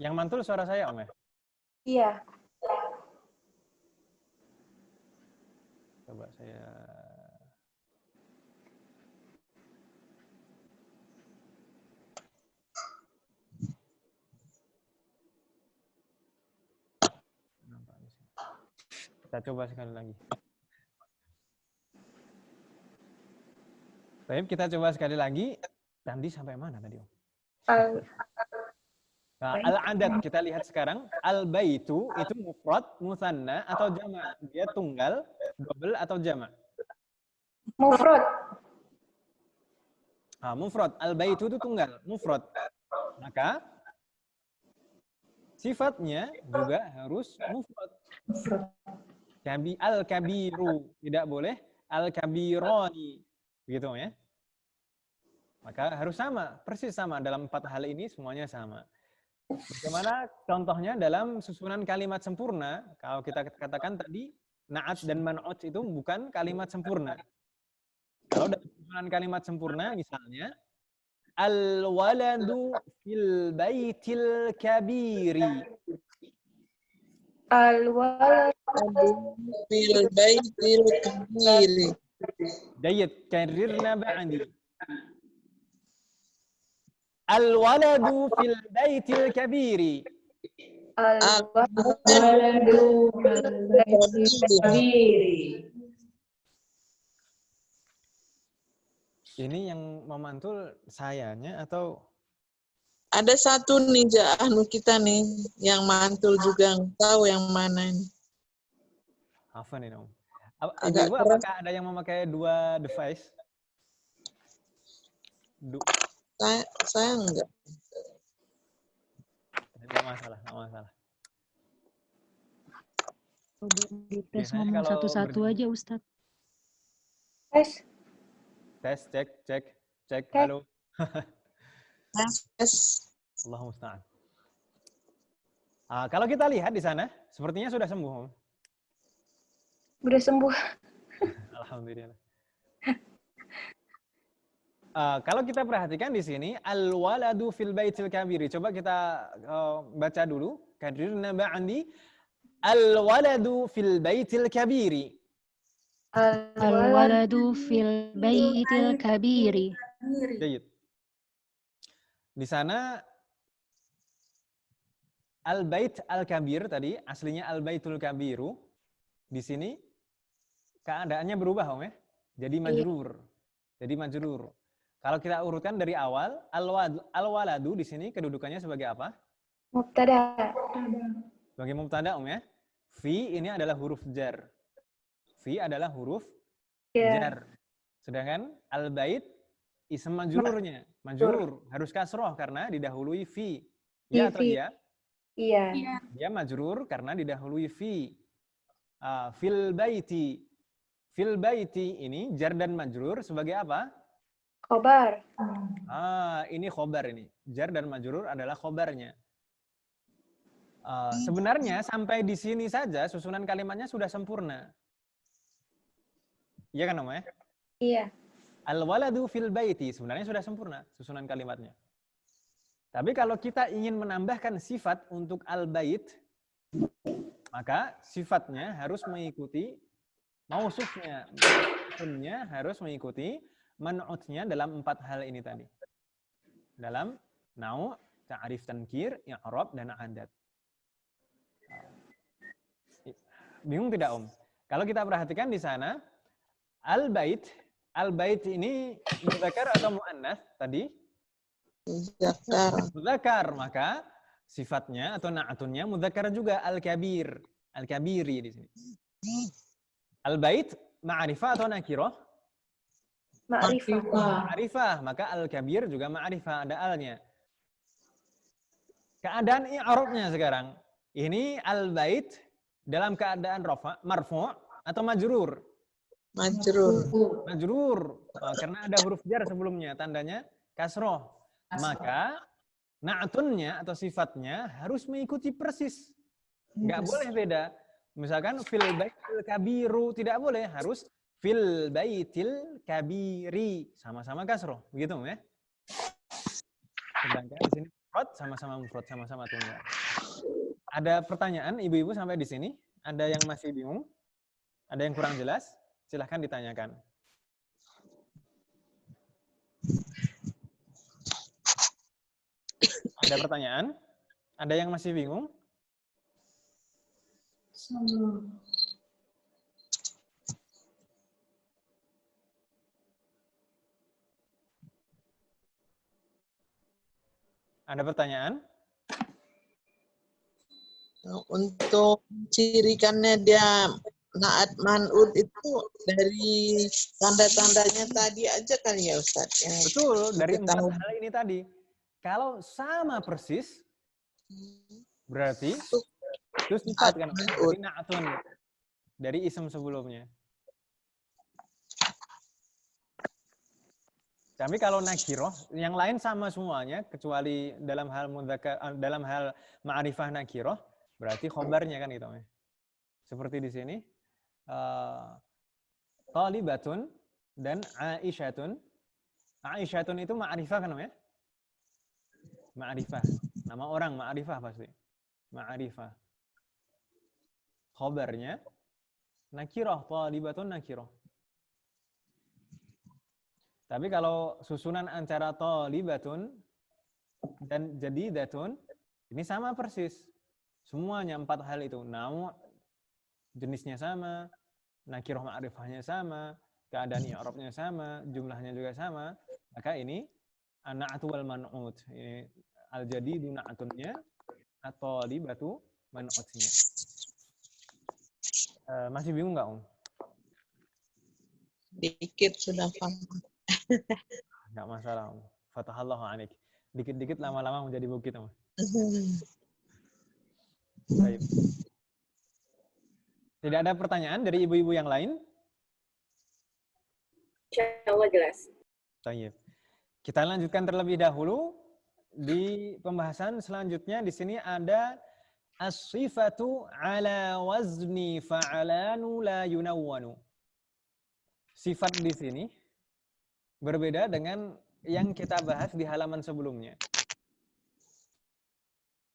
yang mantul suara saya, Om ya? iya. Coba saya kita coba sekali lagi. Baik, kita coba sekali lagi. Tadi sampai mana tadi, Om? Nah, al-adad kita lihat sekarang. Al-baitu itu mufrad, musanna atau jama'? Dia tunggal, double atau jama'? Mufrad. Mufrad. Al-baitu itu tunggal, mufrad. Maka sifatnya juga harus mufrad. Al-kabiru, tidak boleh al-kabironi. Begitu ya. Maka harus sama, persis sama dalam 4 hal ini semuanya sama. Bagaimana contohnya dalam susunan kalimat sempurna? Kalau kita katakan tadi na'at dan man'ut itu bukan kalimat sempurna. Kalau dalam susunan kalimat sempurna misalnya al-waladu fil baitil kabiri. Al-waladu Fil baitil kabiri. Jayyid, karirna ba'di. Al-waladu fil baitil kabiri. Waladu kabiri. Ini yang memantul sayanya atau Ada satu nih anu kita nih yang mantul juga, nggak tahu yang mana nih. apa nih, Om? Agak Ibu, keras. apakah ada yang memakai 2 device? Saya enggak. Enggak masalah, enggak masalah. Dites Biasanya ngomong kalau satu-satu aja, Ustadz. tes. Tes, cek. Cek. Halo. Yes. Allahumma musta'an. Kalau kita lihat di sana, sepertinya sudah sembuh, Om. Udah sembuh. Alhamdulillah. Kalau kita perhatikan di sini, al-waladu fil baitil kabiri. Coba kita baca dulu. Kadirna ba'andi. Al-waladu fil baitil kabiri. Al-waladu fil baitil kabiri. Jayid. Di sana al-bait al-kabir tadi, aslinya al-baitul kabiru. Di sini keadaannya berubah, Om ya. Jadi majrur. Kalau kita urutkan dari awal, al-waladu di sini kedudukannya sebagai apa? Mubtada. Sebagai mubtada, Om ya. Fi ini adalah huruf jar. Fi adalah huruf jar. Sedangkan al-bait ism majrurnya. Majrur harus kasroh karena didahului fi. Ya atau iya? Iya. Dia majrur karena didahului fi. Fil baiti. Fil baiti ini jar dan majrur sebagai apa? Khobar. Ini khobar ini. Jar dan majrur adalah khobarnya. Sebenarnya sampai di sini saja susunan kalimatnya sudah sempurna. Iya kan, Om ya? Iya. Al-waladu fil baiti sebenarnya sudah sempurna susunan kalimatnya. Tapi kalau kita ingin menambahkan sifat untuk al-bait, maka sifatnya harus mengikuti mausufnya. Mausufnya harus mengikuti man'utnya dalam 4 hal ini tadi. Dalam nau', ta'rif tankir, i'rab, dan adat. Bingung tidak, Om? Kalau kita perhatikan di sana, al-bait ini muzakkar atau muannas tadi? Muzakkar, maka sifatnya atau na'atunnya muzakkar juga, al-kabiri di sini. Al-bait ma'rifah atau nakirah? Ma'rifah, maka al-kabir juga ma'rifah, ada alnya. Keadaan i'rabnya sekarang. Ini al-bait dalam keadaan marfu' atau majrur? Majrur. Karena ada huruf jar sebelumnya, tandanya kasroh. Maka na'atunnya atau sifatnya harus mengikuti persis. Nggak boleh beda. Misalkan fil baitil kabiru, tidak boleh, harus fil baitil kabiri, sama-sama kasroh, begitu ya. Sedangkan di sini mufrad, sama-sama tunggal. Ada pertanyaan ibu-ibu sampai di sini? Ada yang masih bingung? Ada yang kurang jelas? Silahkan ditanyakan. Ada pertanyaan? Ada yang masih bingung? Ada pertanyaan? Untuk cirikannya dia naat man'ud itu dari tanda-tandanya tadi aja kali ya Ustaz. Betul, dari 4 hal ini tadi. Kalau sama persis, berarti itu sifat kan? Dari na'atun, dari ism sebelumnya. Tapi kalau nakiroh, yang lain sama semuanya, kecuali dalam hal ma'rifah nakiroh, berarti khobarnya kan gitu. Seperti di sini, Talibatun dan Aisyatun. Aisyatun itu ma'rifah kan namanya? Ma'rifah. Nama orang ma'rifah pasti. Ma'rifah. Khobarnya nakiroh, Talibatun nakiroh. Tapi kalau susunan antara Talibatun dan Jadidatun, ini sama persis. Semuanya 4 hal itu. Namu, jenisnya sama, nakiroh ma'rifahnya sama, keadaan i'rabnya sama, jumlahnya juga sama. Maka ini an-na'atu wal man'ut. Ini al-jadidu na'atunnya, at-talibatu man'utnya. Masih bingung nggak, Om? Dikit sudah paham. Nggak masalah, Om. Fatahallahu alaik. Dikit-dikit lama-lama menjadi bukit, Om. Baik. Tidak ada pertanyaan dari ibu-ibu yang lain? Insyaallah jelas. Baik. Kita lanjutkan terlebih dahulu di pembahasan selanjutnya. Di sini ada as-sifatu ala wazni fa'alanu la yunawwanu. Sifat di sini berbeda dengan yang kita bahas di halaman sebelumnya.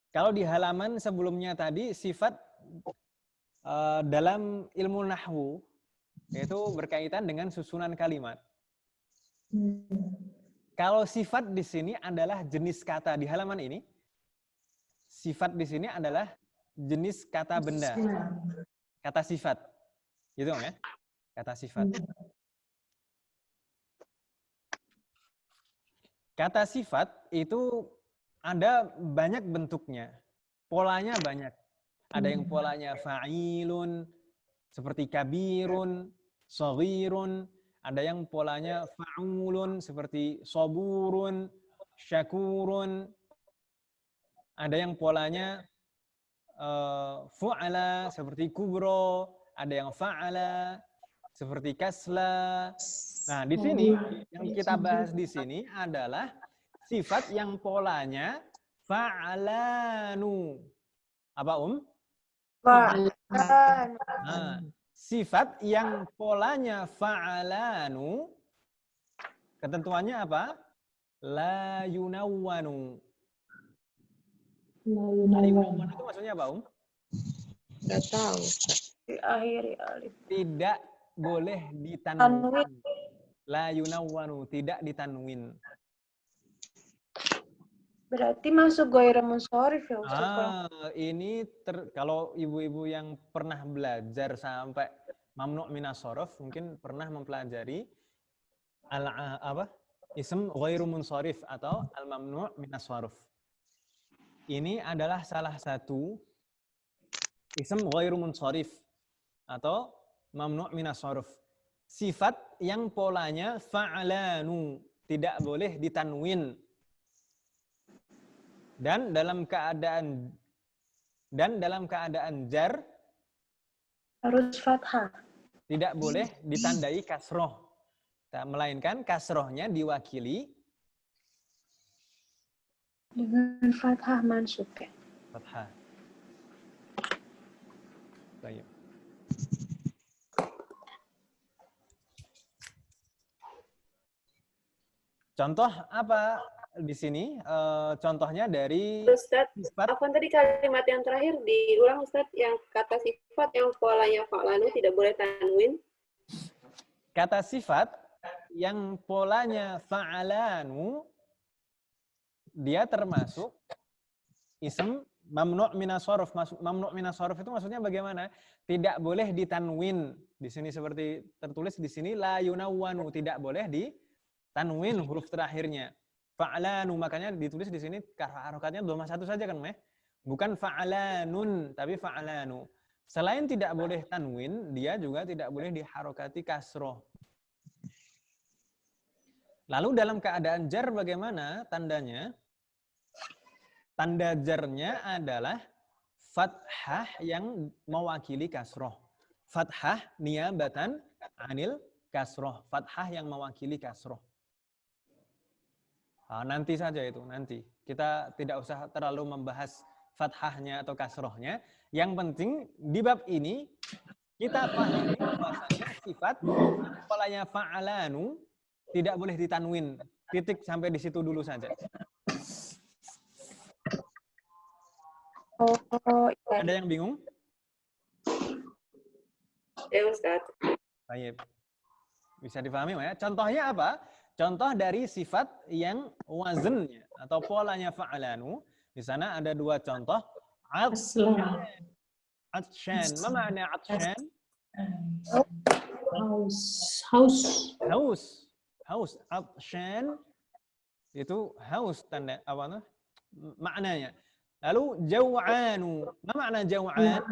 Kalau di halaman sebelumnya tadi sifat dalam ilmu nahwu yaitu berkaitan dengan susunan kalimat. Kalau sifat di sini adalah jenis kata di halaman ini. Sifat di sini adalah jenis kata benda. Kata sifat. Gitu ya? Kata sifat. Kata sifat itu ada banyak bentuknya. Polanya banyak. Ada yang polanya fa'ilun, seperti kabirun, shaghirun. Ada yang polanya fa'ulun, seperti saburun, syakurun. Ada yang polanya fu'ala, seperti kubro. Ada yang fa'ala, seperti kasla. Nah, di sini yang kita bahas di sini adalah sifat yang polanya fa'alanu. Apa, Nah, sifat yang polanya fa'alanu, ketentuannya apa? La yunawwanu. La yunawwanu itu maksudnya apa, Nggak tahu. Diakhiri alif. Tidak boleh ditanwin. La yunawwanu, tidak ditanwin. Berarti masuk ghairu munsharif ya Ustaz? Ini kalau ibu-ibu yang pernah belajar sampai mamnu' minas shorof mungkin pernah mempelajari ism ghairu munsharif atau al-mamnu' minas shorof. Ini adalah salah satu ism ghairu munsharif atau mamnu' minas shorof. Sifat yang polanya fa'alanu, tidak boleh ditanwin. Dan dalam keadaan jar Harus fathah. tidak boleh ditandai kasroh, melainkan kasrohnya diwakili Dengan fathah mansub ya. fathah. Baik. Contoh apa di sini? Contohnya dari Ustaz, sifat. apa tadi kalimat yang terakhir diulang Ustaz, yang kata sifat yang polanya fa'lanu tidak boleh tanwin? Kata sifat yang polanya fa'alanu dia termasuk ism mamnu' minas shorof. Mamnu' minas shorof itu maksudnya bagaimana? Tidak boleh ditanwin. Di sini seperti tertulis di sini la yunawwanu, tidak boleh ditanwin huruf terakhirnya. Fa'alanu, makanya ditulis di sini harokatnya dhamma satu saja kan, Meh? Bukan fa'alanun, tapi fa'alanu. Selain tidak boleh tanwin, dia juga tidak boleh diharokati kasroh. Lalu dalam keadaan jar bagaimana tandanya? Tanda jarnya adalah fathah yang mewakili kasroh. Fathah niyabatan anil kasroh. Fathah yang mewakili kasroh. Nanti saja itu, nanti. Kita tidak usah terlalu membahas fathahnya atau kasrohnya. Yang penting di bab ini kita pahami bahwasanya sifat polanya fa'alanu tidak boleh ditanwin. Titik sampai di situ dulu saja. Iya. Ada yang bingung? Ya Ustaz. Baik. Bisa dipahami ya? Contohnya apa? Contoh dari sifat yang wazennya atau polanya fa'alanu. Di sana ada dua contoh. Atshan. Apa makna atshan? Haus. Atshan itu haus, tanda apa? Maknanya. Lalu jaw'anu. Apa makna jaw'an?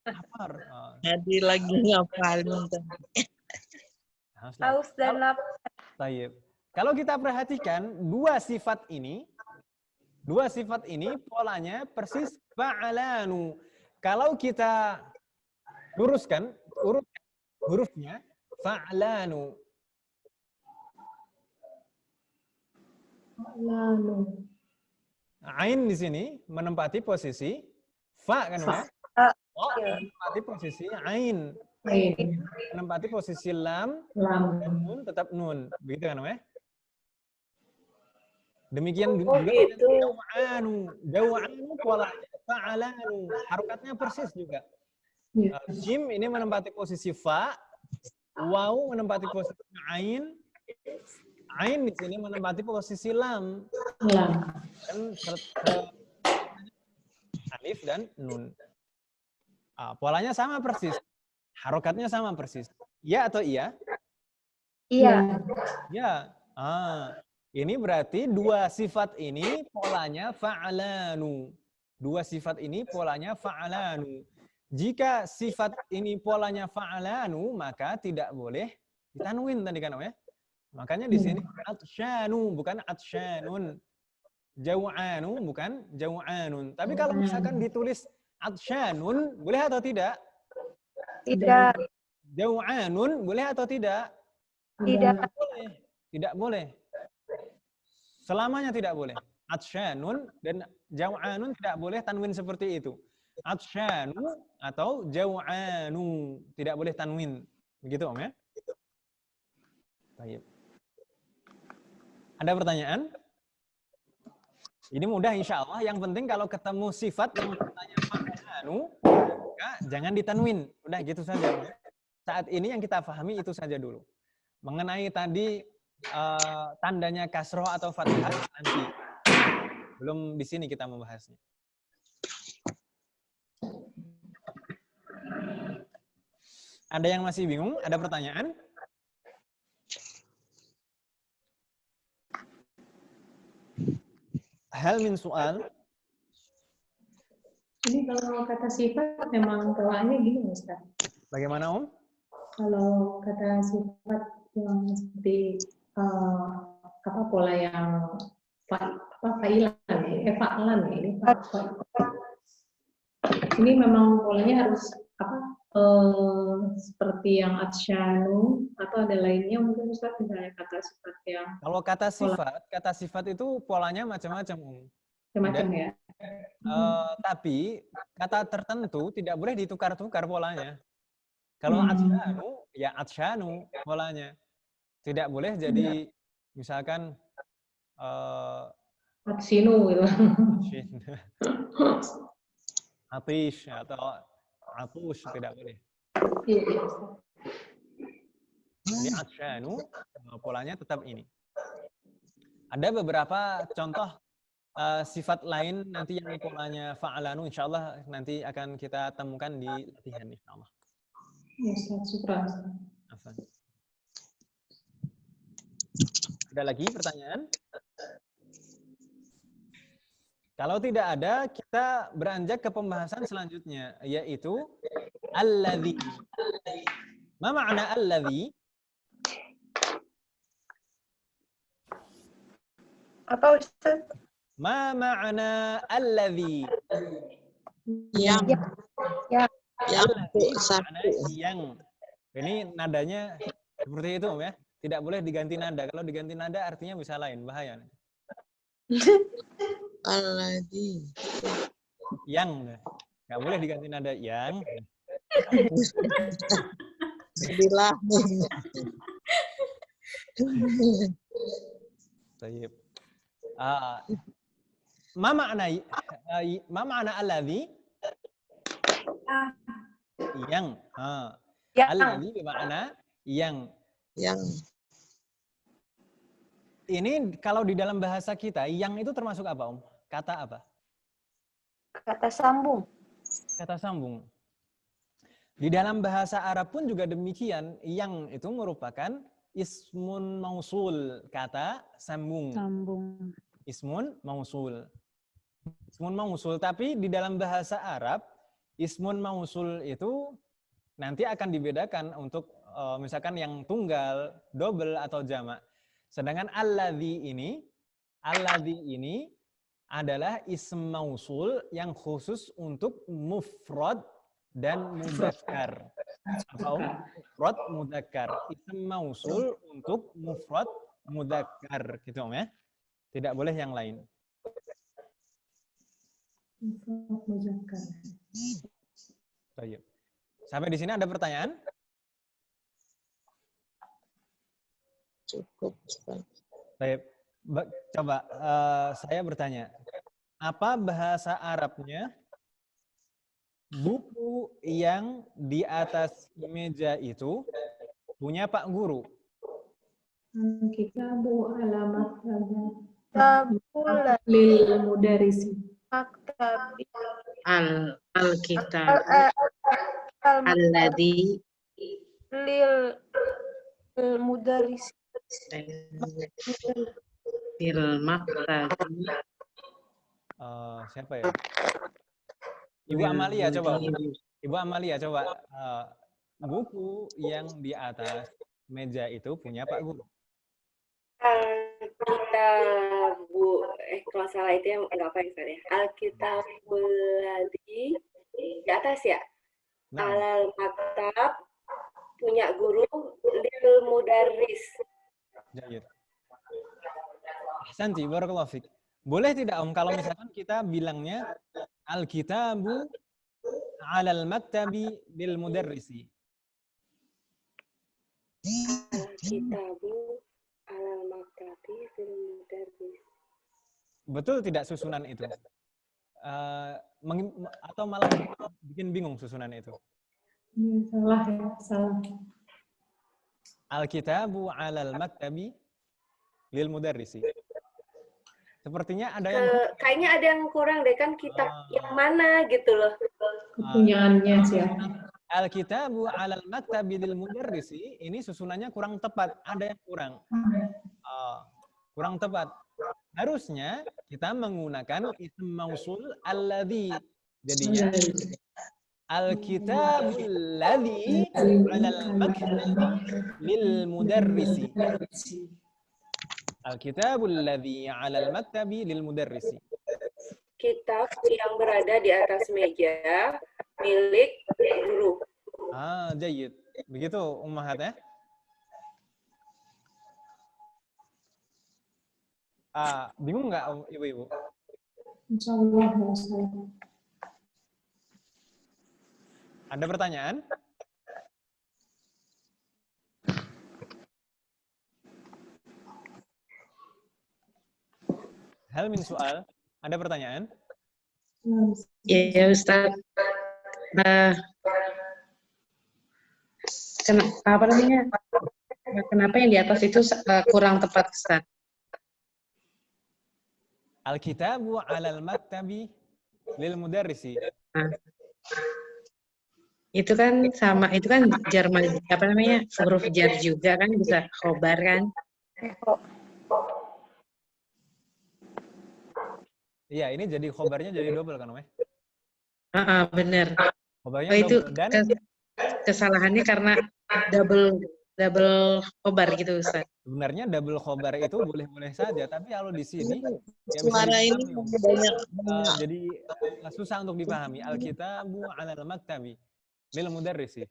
Lapar. Jadi lagi ngapalin. Haus dan lapar. Baik. Kalau kita perhatikan dua sifat ini polanya persis fa'alanu. Kalau kita luruskan hurufnya fa'alanu. Ain di sini menempati posisi fa kan ya? Menempati posisi ain. Menempati posisi lam, dan nun tetap nun. Begitu kan, Meh? Demikian juga jaw'anu polanya fa'alanu. Harokatnya persis juga. Jim ini menempati posisi fa, waw menempati posisi ain, ain di sini menempati posisi lam. Dan alif dan nun. Polanya sama persis. Harokatnya sama persis. Ya atau iya? Iya. Ya. Ini berarti dua sifat ini polanya fa'alanu. Dua sifat ini polanya fa'alanu. Jika sifat ini polanya fa'alanu, maka tidak boleh ditanwin tadi kan, ya? Makanya di sini atsyanu bukan atsyanun. Jaw'anu bukan jaw'anun. Tapi kalau misalkan ditulis atsyanun, boleh atau tidak? Tidak. Jaw'anun boleh atau tidak? Tidak. Tidak boleh. Selamanya tidak boleh. Atsyanun dan jaw'anun tidak boleh tanwin seperti itu. Atsyanu atau jaw'anu tidak boleh tanwin. Begitu, Om ya? Baik. Ada pertanyaan? Ini mudah insya Allah. Yang penting kalau ketemu sifat yang bertanya fa'alanu, jangan ditanwin. Udah gitu saja. Saat ini yang kita pahami itu saja dulu. Mengenai tadi tandanya kasroh atau fathah nanti. Belum di sini kita membahasnya. Ada yang masih bingung? Ada pertanyaan? Hal min soal? Ini kalau kata sifat memang polanya gini, Ustaz. Bagaimana, Om? Kalau kata sifat yang seperti pola yang fa'ilan ya, fa'lan ya, ini ini memang polanya harus seperti yang atsyanu atau ada lainnya mungkin Ustaz, misalnya kata sifat yang kalau kata sifat itu polanya macam-macam, Om. Macam-macam ya. Tapi kata tertentu tidak boleh ditukar-tukar polanya. Kalau atsyanu, ya atsyanu polanya. Tidak boleh jadi misalkan atsinu gitu. Atish atau atush, tidak boleh. Iya. Jadi atsyanu polanya tetap ini. Ada beberapa contoh sifat lain nanti yang polanya fa'alanu, insyaallah nanti akan kita temukan di latihan insyaallah. Ya, syukran. Ada lagi pertanyaan? Kalau tidak ada, kita beranjak ke pembahasan selanjutnya, yaitu alladzi. Ma ma'na alladzi? Apa Ustaz? Ma ma'na alladzi? Yang. Ya. Yang. Ini nadanya seperti itu, Om ya. Tidak boleh diganti nada. Kalau diganti nada artinya bisa lain, bahaya. Alladzi. Yang. Nggak boleh diganti nada yang. Jadilah. Baik. Ma ma'na alladzi? Yang. Alladzi bermakna yang. Yang. Ini kalau di dalam bahasa kita, yang itu termasuk apa, Om? Kata apa? Kata sambung. Kata sambung. Di dalam bahasa Arab pun juga demikian. Yang itu merupakan ismun mausul, kata sambung. Sambung. Ismun mausul. Ismun mausul, tapi di dalam bahasa Arab, ismun mausul itu nanti akan dibedakan untuk misalkan yang tunggal, double, atau jamak. Sedangkan alladzi ini adalah ism mausul yang khusus untuk mufrad dan mudzakkar. Atau mufrad mudzakkar. Ism mausul untuk mufrad mudzakkar, gitu Om ya. Tidak boleh yang lain. Baik. Sampai di sini ada pertanyaan? Cukup. Baik. Coba saya bertanya. Apa bahasa Arabnya buku yang di atas meja itu punya Pak Guru? Kitabu alamat Tabula lil mudarisi. maktabi. Al-kitab alladzi Lil mudaris. fil maktabi. Siapa ya? Ibu Amalia coba. Ibu Amalia coba. Buku yang di atas meja itu punya Pak Guru. Alkitabu, kalau salah itu yang nggak apa ya? Alkitabul ladzi di atas ya. Nah. Alal maktab punya guru lil mudarris. Jayid. Ahsanti, barakallahu fik. Boleh tidak Om kalau misalkan kita bilangnya Alkitabu alal maktabi bil mudarrisi? Alkitabu alal maktabi bil mudarris. Betul tidak susunan itu? Atau malah bikin bingung susunan itu? Salah ya, salah. Alkitabu alal maktabi lil mudarrisi. Sepertinya ada yang Kayaknya ada yang kurang deh, kan kitab yang mana gitu loh. Kepunyaannya siapa? Al-kitabu 'alal maktabi lil mudarrisi, ini susunannya kurang tepat, ada yang kurang. Kurang tepat. Harusnya kita menggunakan ism mausul alladzi. Jadinya al-kitabul ladzi 'alal maktabi lil mudarrisi. Al-kitabul ladzi 'alal maktabi lil mudarrisi. Kitab yang berada di atas meja milik guru. Jayyid. Begitu ummahat ya. Bingung nggak ibu-ibu? Insyaallah Ustaz. Ada pertanyaan? Hal min soal? Ada pertanyaan? Ya Ustaz. Apa namanya? Kenapa yang di atas itu kurang tepat, Ustaz? Al-kitabu 'alal maktabi lil mudarrisi. Itu kan sama, itu kan jar apa namanya? Huruf jar juga kan, bisa khobar kan? Iya, ini jadi khobarnya jadi double kan, Om? Bener. Khobarnya itu double dan kesalahannya karena double khobar gitu, Ustaz. sebenarnya double khobar itu boleh-boleh saja, tapi kalau di sini ya bisa Suara ini dipahami, banyak. jadi susah untuk dipahami. Al-kitabu 'alal maktabi lil mudarrisi.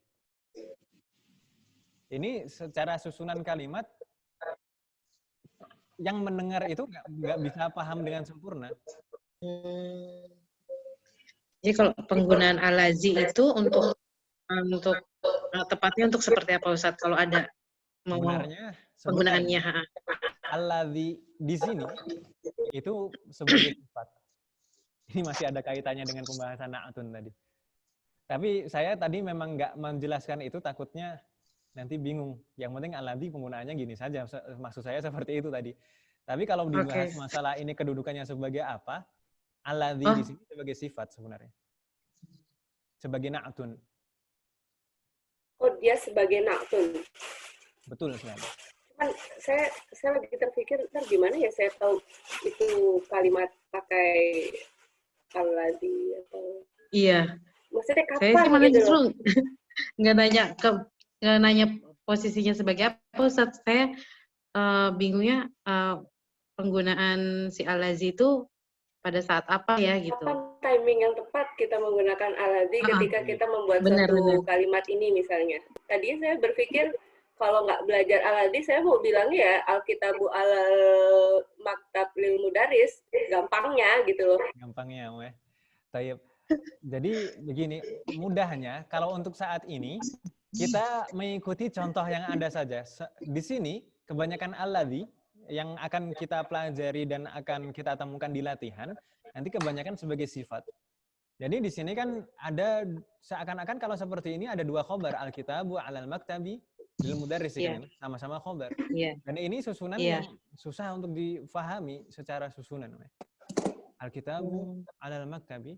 Ini secara susunan kalimat yang mendengar itu nggak bisa paham dengan sempurna. Jadi kalau penggunaan alazi itu untuk tepatnya untuk seperti apa, Ustaz? Kalau ada Sebenarnya penggunaannya. Alladzi di sini itu sebagai sifat. Ini masih ada kaitannya dengan pembahasan na'atun tadi. Tapi saya tadi memang nggak menjelaskan itu, takutnya nanti bingung. Yang penting alladzi penggunaannya gini saja. Maksud saya seperti itu tadi. Tapi kalau dibahas masalah ini kedudukannya sebagai apa, alladzi di sini sebagai sifat sebenarnya. Sebagai na'atun. Oh, dia sebagai na'tun. Betul sekali. Cuman saya lagi terpikir, ntar gimana ya saya tahu itu kalimat pakai alladzi atau... Iya. Maksudnya Saya sih kapan malah gitu justru loh? nggak nanya posisinya sebagai apa, Ustaz. Saya bingungnya penggunaan si alazi itu pada saat apa ya gitu. Kapan timing yang tepat kita menggunakan alladzi ketika kita membuat Benar. kalimat ini misalnya. Tadi saya berpikir kalau nggak belajar alladzi, saya mau bilang ya al-kitabu alal maktab lil mudaris, gampangnya gitu loh. Gampangnya, Om. Tayyib. Jadi begini, mudahnya kalau untuk saat ini kita mengikuti contoh yang ada saja. Di sini kebanyakan alladzi yang akan kita pelajari dan akan kita temukan di latihan, nanti kebanyakan sebagai sifat. Jadi di sini kan ada seakan-akan kalau seperti ini ada dua khobar, al-kitabu 'alal maktabi lil mudarrisi, kan sama-sama khobar. Dan ini susunan yang susah untuk difahami secara susunan. Al-kitabu 'alal maktabi,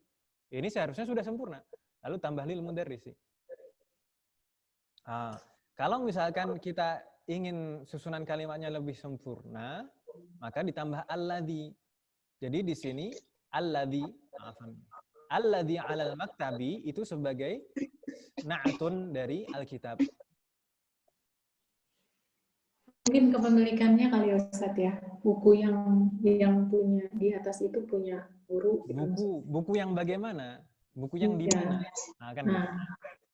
ini seharusnya sudah sempurna. Lalu tambah lil mudarrisi. Kalau misalkan kita ingin susunan kalimatnya lebih sempurna, maka ditambah alladzi. Jadi di sini alladzi 'alal maktabi itu sebagai na'tun dari alkitab. Mungkin kepemilikannya kali ya, Ustaz ya. Buku yang punya di atas itu punya guru. Buku yang bagaimana? Buku yang di mana?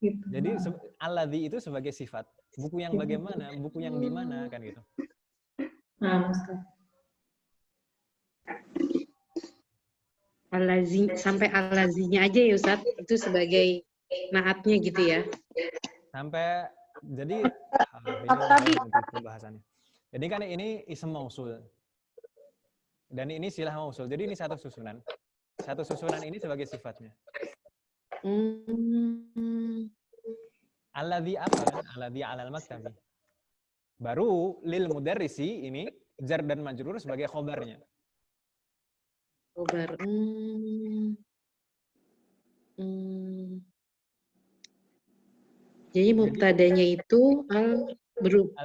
Gitu. Jadi alladzi itu sebagai sifat. Buku yang bagaimana? Buku yang di mana, kan gitu. Alazi, sampai alazinya aja ya Ustaz, itu sebagai naatnya gitu ya. Sampai jadi pembahasannya. Jadi kan ini ism mausul. Dan ini silah mausul. Jadi ini satu susunan. Satu susunan ini sebagai sifatnya. Alladzi apa kan? Alladzi 'alal maktabi. Baru lil mudarrisi ini jar dan majrur sebagai khobarnya. Khobar. Jadi mubtadanya itu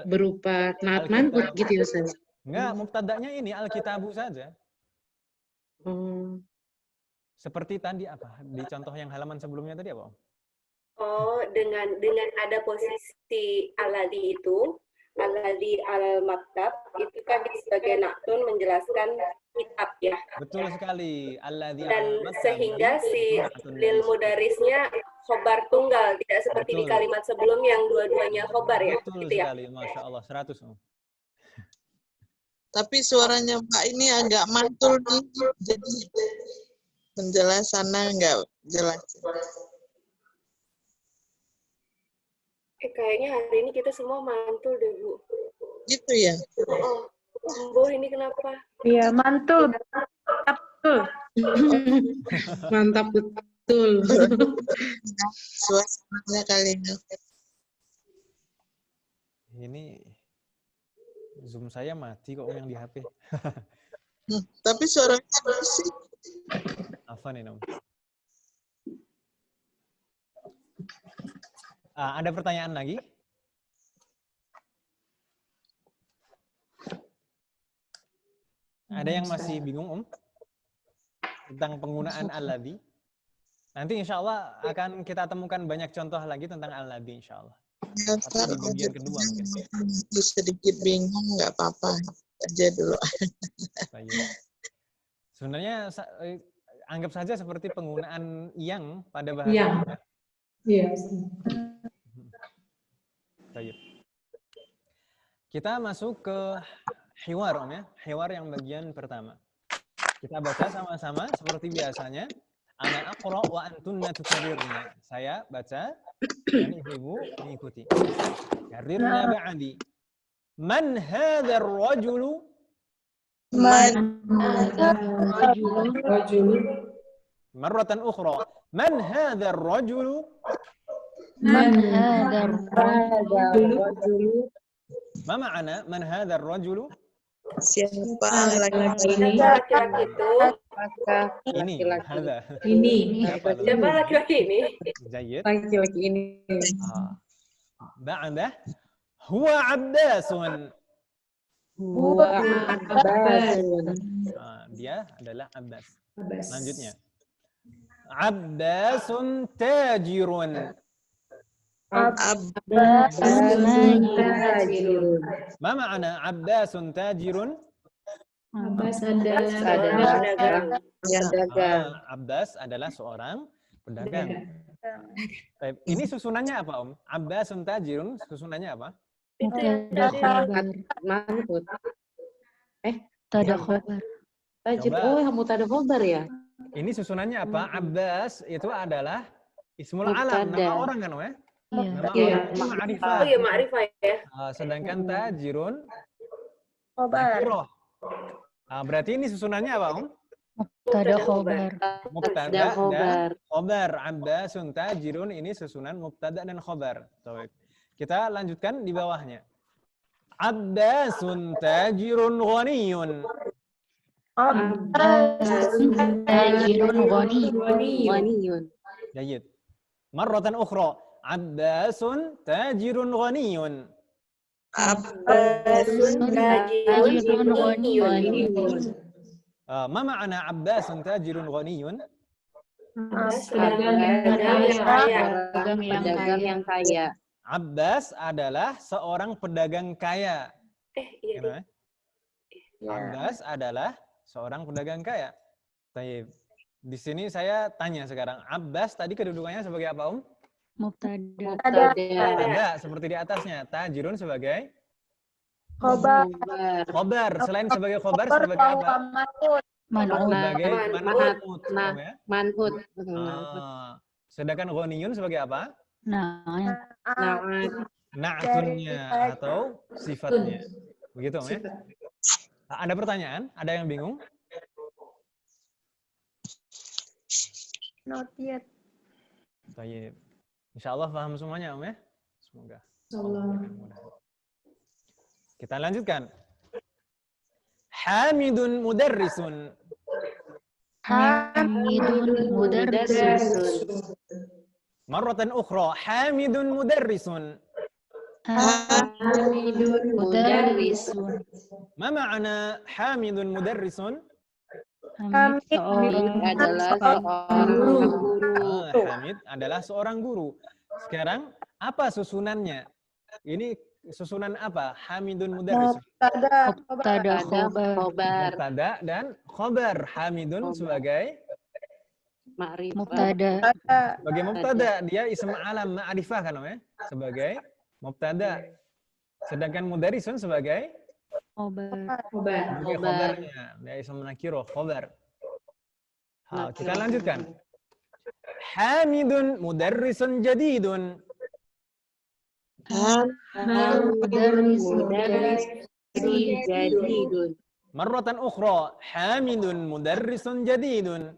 berupa naat manhut gitu ya Ustaz? Enggak, mubtadanya ini Alkitabu saja. Seperti tadi apa? Di contoh yang halaman sebelumnya tadi apa, Om? Oh, dengan ada posisi alladhi itu, alladhi al-maktab, itu kan sebagai naktun menjelaskan kitab ya. Betul sekali. Alladhi Dan al-maktab. sehingga si lil mudarisnya khobar tunggal, tidak seperti di kalimat sebelum yang dua-duanya khobar ya. Betul gitu ya. sekali, Masya Allah, 100. Om. Tapi suaranya Mbak ini agak mantul nih, jadi penjelasannya nggak jelas. Kayaknya hari ini kita semua mantul deh, Bu. Gitu ya? Oh, Bu, ini kenapa? Iya, mantul. Betul. Mantap betul. Suasananya kali ini. Ini Zoom saya mati kok yang di HP. Tapi suaranya bersih. Apa nih, Om? Ada pertanyaan lagi? Ada yang masih bingung, Om? Tentang penggunaan alladhi? Nanti insya Allah akan kita temukan banyak contoh lagi tentang alladhi, insya Allah. Ya, Tapi di bagian kedua mungkin. Sedikit bingung, nggak apa-apa. Aja dulu. Baik. Sebenarnya anggap saja seperti penggunaan yang pada bahasa Yang. kita. Iya. Baik. Kita masuk ke hiwar, Om ya. Hiwar yang bagian pertama. Kita baca sama-sama seperti biasanya. Ana aqra wa antunna tukarrirna. Saya baca dan ibu mengikuti. Karrirna ba'di. Man hadzal rajulu? Man Rajul. Marratan ukhra. Man hadzal rajulu? Man hadzal Rajul. Ma ma'ana man hadzal rajulu? Siapa Laki-laki laki-laki? ini. Laki-laki itu, Ini. Hadza. Ini. siapa laki-laki ini? Jayyid. Laki-laki ini. Ba'da. Huwa Abbasun. Huwa Abbasun. Dia adalah Abbas. Abbas. Lanjutnya. Abbasun tajirun. Tajirun. Ma ma'ana Abbasun tajirun? Abbas adalah Pedagang. Yang dagang. Abbas adalah seorang pedagang. Baik, ini susunannya apa, Om? Abbasun tajirun, susunannya apa? Itu yang Mubtada tadi. khobar. Manhut. Mubtada khobar. Tajir. Coba. Oh, mubtada khobar ya? Ini susunannya apa? Abbas itu adalah ismul alam, Mubtada. nama orang kan, Om ya? Iya. Nama Iya. orang itu ma'rifah. Oh iya, ma'rifah ya. Sedangkan tajirun Khobar. nakirah. Berarti ini susunannya apa, Om? Mubtada khobar. Mubtada Dan khobar. dan khobar. Abbasun tajirun ini susunan mubtada dan khobar. Baik. Kita lanjutkan di bawahnya. Abbasun tajirun ghaniyun. Tajirun ghani. Waniyun. Jayyid. Marratan ukhra. Abbasun tajirun ghaniyun. Abbasun tajirun ghaniyun. Ma ma'ana Abbasun tajirun ghaniyun? pedagang yang kaya. Pedagang yang kaya. Abbas adalah seorang pedagang kaya. Iya. Gimana? Abbas adalah seorang pedagang kaya. Baik. Di sini saya tanya sekarang, Abbas tadi kedudukannya sebagai apa, Om? Mubtada. Ada seperti di atasnya. Tajirun sebagai Khobar. khobar. Selain sebagai khobar, sebagai apa? Man'ut. Sebagai man'ut. Nah. Ya? Manhut. Sedangkan ghaniyun sebagai apa? Nah, Na'tunnya atau sifatnya. Begitu, Om ya? Ada pertanyaan? Ada yang bingung? Not yet. Baik. Insya Allah paham semuanya, Om ya? Semoga. Allah. Kita lanjutkan. Hamidun mudarrisun. Hamidun mudarrisun. Marratan ukhra. Hamidun mudarrisun. Hamidun mudarrisun. Ma ma'na Hamidun mudarrisun? Hamid seorang adalah seorang guru. Hamid adalah seorang guru. Sekarang apa susunannya? Ini susunan apa? Hamidun mudarrisun. mubtada khobar. Mubtada dan khobar. Hamidun sebagai Ma'rifah. Mubtada. sebagai mubtada, dia ism alam ma'rifah kan ya? Sebagai mubtada. Sedangkan mudarrisun sebagai Khobar. sebagai khobarnya. Dia ism nakirah, khobar. Kita lanjutkan. Hamidun mudarrisun jadidun. Mudarrisun Jadidun. Marratan ukhra. Hamidun mudarrisun jadidun.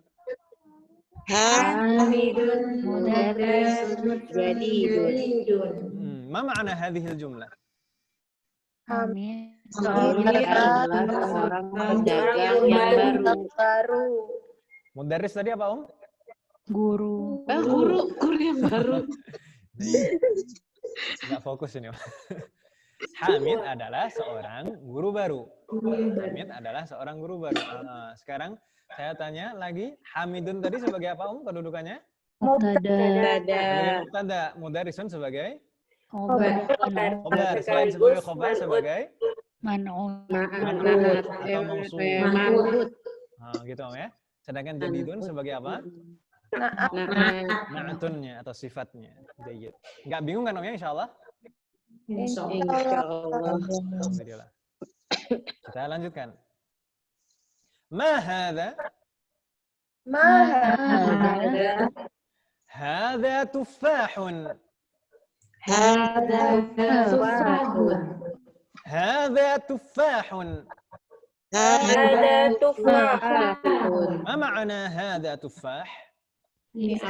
Hamidun mudarrisun Jadidun. Ma ma'na hadhil jumlah? Hamid Ini adalah seorang pedagang yang baru. Mudarris tadi apa, Om? guru. Guru yang baru. Nggak fokus ini. Hamid adalah seorang guru baru. Hamid adalah seorang guru baru. Sekarang saya tanya lagi, Hamidun tadi sebagai apa, Om, kedudukannya? Mubtada. Sebagai mubtada. Mudarrisun sebagai Khobar. khobar. Selain sebagai khobar, sebagai Man'un. man'ut atau mausuf. Man'ut. Gitu, Om ya. Sedangkan jadidun sebagai apa? Na'atunnya atau sifatnya. Jayyid. Nggak bingung kan, Om ya, insyaallah? Insyaallah. Alhamdulillah. Kita lanjutkan. Ma hadha? Hadha tuffahun. Hadha tuffahun. Ada tufah. Ma ma'na hadha tuffah? Ini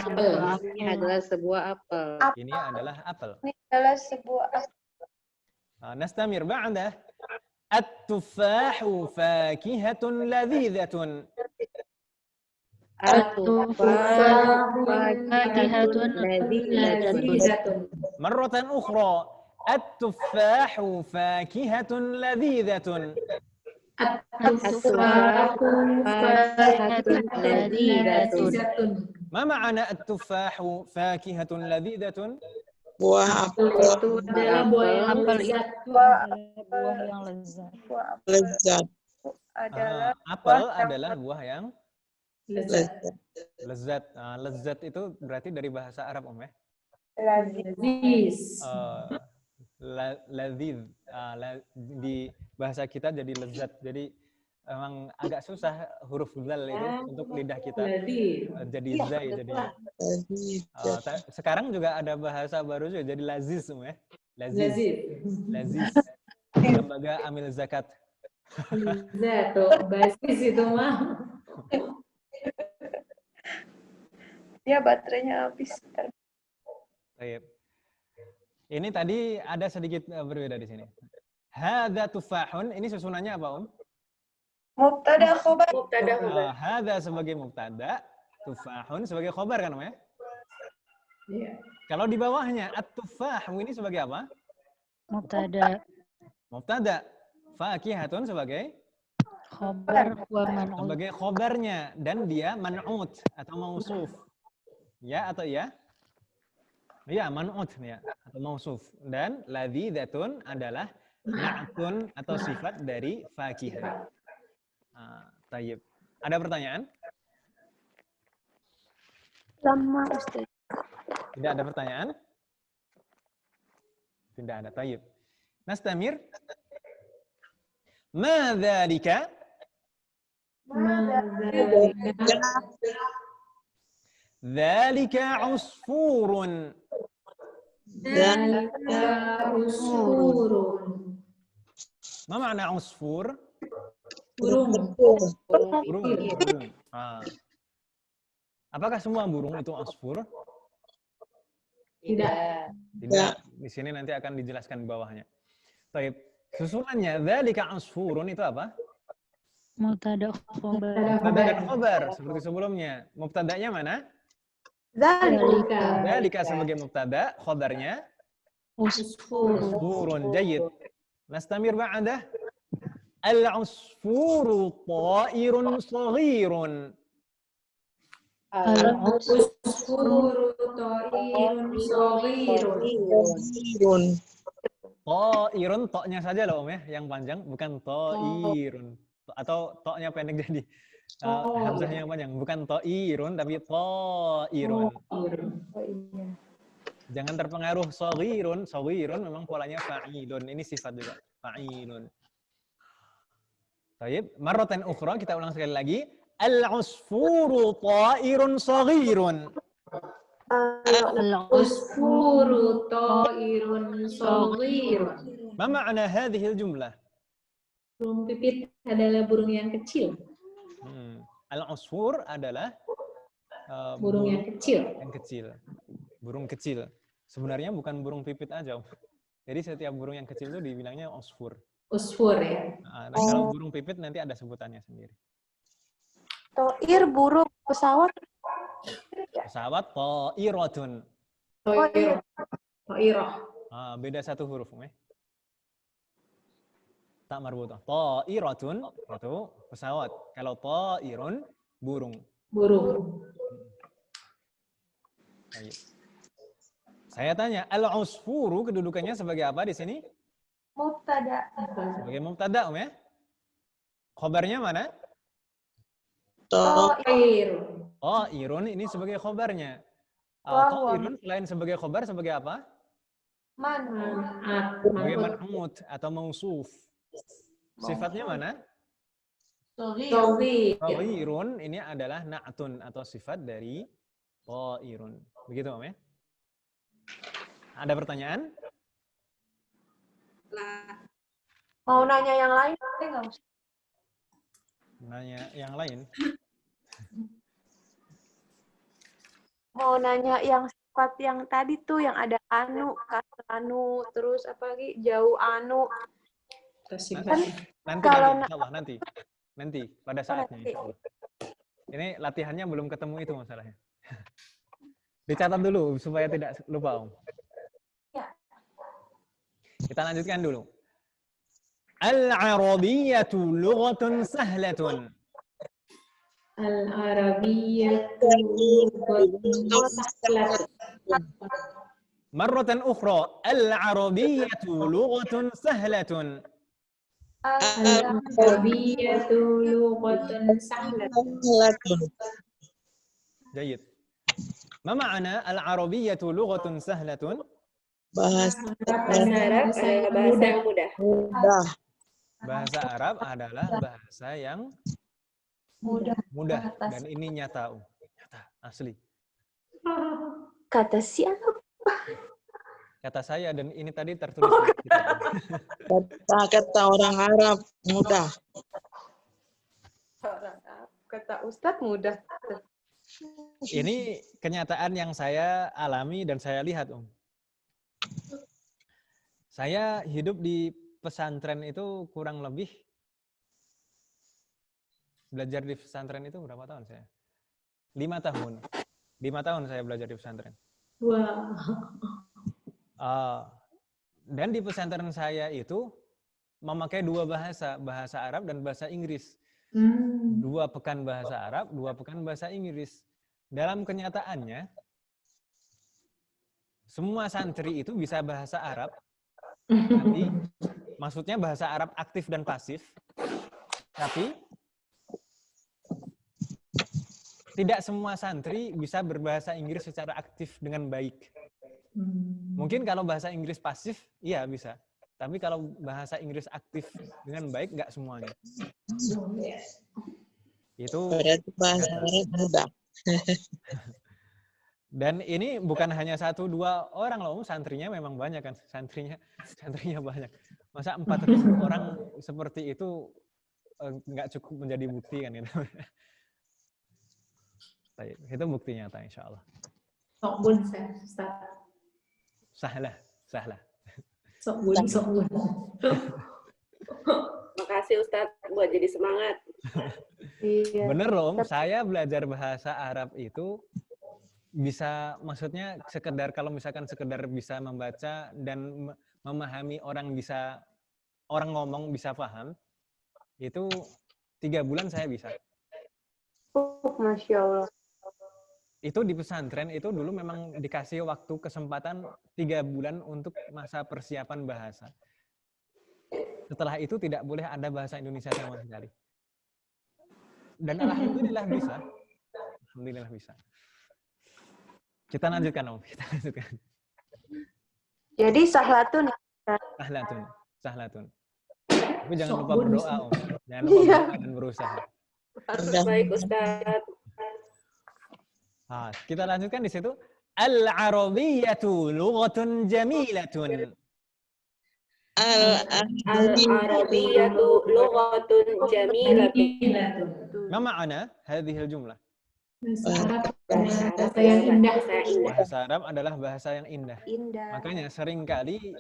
adalah sebuah apel. Ini adalah apel. Ini adalah sebuah Nastamir ba'dah. At-tuffahu fakihatun ladhidatun. Fakihatun ladzatun. Marratan ukhra. At-tuffahu fakihatun ladhidatun. At-tuffahu fakihatun ladzatun. Ma ma'na at-tuffahu fakihatun ladhidatun? Buah Itu adalah buah yang Apel itu lezat. adalah buah yang lezat. lezat. Apel adalah buah yang Lezat. lezat. Lezat itu berarti dari bahasa Arab, Om ya? Lazis. Ladhid. Di bahasa kita jadi lezat. Jadi emang agak susah huruf zal itu untuk lidah kita. Jadi zai jadinya. Sekarang juga ada bahasa baru juga jadi laziz, Om ya? Laziz. Lembaga amil zakat. Basis itu mah. Ya, baterainya habis. Baik. Ini tadi ada sedikit berbeda di sini. Hadza tufahun, ini susunannya apa, Om? Mubtada khobar. Hadza sebagai mubtada, tufahun sebagai khobar kan, Om ya? Iya. Kalau di bawahnya at-tufahu ini sebagai apa? Mubtada. Mubtada. Fakihatun sebagai Khobar wa man'ut. sebagai khobarnya dan dia man'ut atau mausuf. Ya atau ya? Ya, man'ut ya atau mausuf. Dan ladhidatun adalah na'tun atau sifat dari fakihah. Tayyib. Ada pertanyaan? Lama, Ustaz. Tidak ada pertanyaan? Tidak ada. Tayyib. Nastamir. Ma dzalika? Dzalika usfurun. Ma makna usfur? Burung. Burung. Apakah semua burung itu usfur? Tidak. Tidak. Di sini nanti akan dijelaskan di bawahnya. Baik. Susunannya dzalika usfurun itu apa? Mubtada khobar. Mubtada dan khobar seperti sebelumnya. Mubtadanya mana? Dzalika. Dzalika sebagai mubtada, khobarnya Usfur. usfurun. Jayyid. Nastamir ba'dah. Al-usfuru ta'irun saghirun. Al-usfuru ta'irun saghirun. Ta'irun, toknya saja loh Om ya, yang panjang, bukan ta'irun. Atau toknya pendek jadi hamzahnya yang panjang, bukan ta'irun tapi ta'irun. Jangan terpengaruh saghirun, saghirun memang polanya fa'ilun. Ini sifat juga, fa'ilun. Baik, marratan ukhra kita ulang sekali lagi. Al-usfuru ta'irun saghirun. Al-usfuru ta'irun saghirun. Ma ma'na hadhil jumlah? Burung pipit adalah burung yang kecil. Al-usfur adalah Burung yang kecil. yang kecil. Burung kecil. Sebenarnya bukan burung pipit aja. Jadi setiap burung yang kecil itu dibilangnya usfur. Usfur ya. Nah, kalau burung pipit nanti ada sebutannya sendiri. Toir burung pesawat. Pesawat ta'iratun. Toirah. Toirah. Beda satu huruf, tak marbutah. Ta'iratun itu pesawat. Kalau ta'irun burung. Burung. Baik. Saya tanya, al-usfuru kedudukannya sebagai apa di sini? Mubtada. Sebagai mubtada, ya? Khobarnya mana? Toir. Ta'irun ini sebagai khobarnya. Ta'irun selain sebagai khobar sebagai apa? Sebagai man'ut atau mausuf. Sifatnya mana? Ta'irun ini adalah na'tun atau sifat dari ta'irun. Begitu, Om ya? Ada pertanyaan? Mau nanya yang lain? Nggak usah. Nanya yang lain? Mau nanya yang sifat yang tadi tuh yang ada anu, anu, terus apa lagi jauh anu. Nanti pada saatnya. Ini latihannya belum ketemu itu masalahnya. Dicatat dulu supaya tidak lupa, Om. Ya. Kita lanjutkan dulu. Al-Arabiyyatu lughatun sahlatun. Al-Arabiyyatu lughatun sahlatun. Marratan ukhra. Al-Arabiyyatu lughatun sahlatun. Al-Arabiyyatu lughatun sahlatun. Jayyid. Ma ma'ana al-Arabiyyatu lughatun sahlatun? Bahasa Arab adalah bahasa yang mudah. mudah. Bahasa Arab adalah bahasa yang mudah dan ini nyata, nyata asli. Kata siapa? Kata saya dan ini tadi tertulis di kitab. Kata orang Arab mudah. Kata Ustadz mudah. Ini kenyataan yang saya alami dan saya lihat, Om. Saya hidup di pesantren itu kurang lebih, belajar di pesantren itu berapa tahun saya? 5 tahun. 5 tahun saya belajar di pesantren. Wow. Dan di pesantren saya itu memakai 2 bahasa, bahasa Arab dan bahasa Inggris. 2 pekan bahasa Arab, 2 pekan bahasa Inggris. Dalam kenyataannya, semua santri itu bisa bahasa Arab, tapi maksudnya bahasa Arab aktif dan pasif, tapi tidak semua santri bisa berbahasa Inggris secara aktif dengan baik. Mungkin kalau bahasa Inggris pasif, iya bisa. Tapi kalau bahasa Inggris aktif dengan baik, nggak semuanya. Itu berarti bahasa Arab mudah. Dan ini bukan hanya 1-2 orang loh, santrinya memang banyak kan, santrinya banyak. Masa 4.000 orang seperti itu nggak cukup menjadi bukti kan gitu. Itu bukti nyata insya Allah. Sokbun, Ustaz. Sahlah. Sokbun. Makasih Ustadz buat jadi semangat. Iya. Bener loh, Om. Saya belajar bahasa Arab itu bisa, maksudnya sekedar kalau misalkan sekedar bisa membaca dan memahami orang ngomong bisa paham, itu 3 bulan saya bisa. Masya Allah. Itu di pesantren itu dulu memang dikasih waktu kesempatan 3 bulan untuk masa persiapan bahasa. Setelah itu tidak boleh ada bahasa Indonesia sama sekali. Dan alhamdulillah bisa. Alhamdulillah bisa. Kita lanjutkan, Om. Kita lanjutkan. Jadi sahlatun. Sahlatun. Sahlatun. Tapi jangan lupa berdoa, Om. Jangan lupa berdoa dan berusaha. Baik, Ustaz. Nah, kita lanjutkan di situ. Al-Arabiyyatu lughatun jamilatun. Al-Arabiyyatu lughatun jamilatun. Ma ma'ana hadhil jumlah? Bahasa yang indah. Bahasa Arab adalah bahasa yang indah. Indah. Makanya seringkali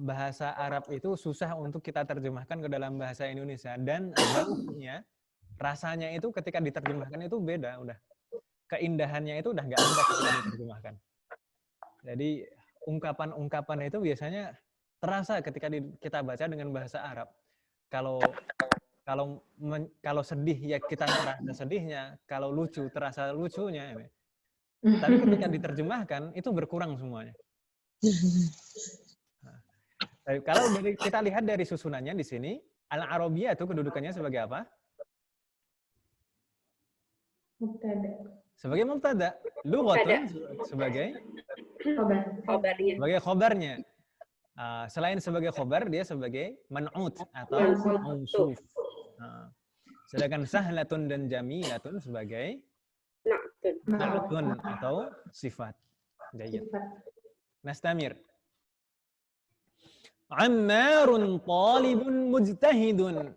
bahasa Arab itu susah untuk kita terjemahkan ke dalam bahasa Indonesia. Dan baunya, rasanya itu ketika diterjemahkan itu beda. Udah keindahannya itu udah nggak ada ketika diterjemahkan. Jadi ungkapan-ungkapan itu biasanya terasa ketika kita baca dengan bahasa Arab. Kalau sedih ya kita terasa sedihnya, kalau lucu terasa lucunya. Tapi ketika diterjemahkan itu berkurang semuanya. Nah, kalau kita lihat dari susunannya di sini, Al-Arabiyyah itu kedudukannya sebagai apa? Mubtada. Sebagai mubtada. Lughatun sebagai Khobarnya. sebagai khobarnya. Selain sebagai khobar, dia sebagai man'ut atau mausuf. Sedangkan sahlatun dan jamilatun sebagai na'tun atau sifat. Jayyid. Nastamir. Ammarun talibun mujtahidun.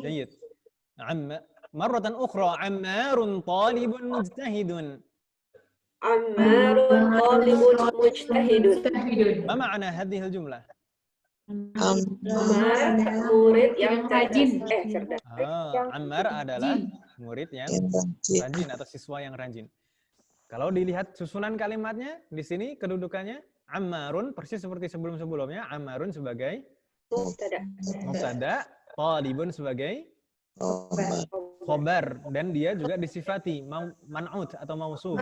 Jayyid. Marratan ukhra. Ammarun talibun mujtahidun. Ammarun talibun mujtahidun. Ma ma'na hadhil jumlah? Ammar murid yang rajin. Cerdas. Ammar adalah murid yang rajin atau siswa yang rajin. Kalau dilihat susunan kalimatnya di sini kedudukannya Ammarun persis seperti sebelum-sebelumnya. Ammarun sebagai mubtada, talibun sebagai khobar, dan dia juga disifati man'ut atau mausuf.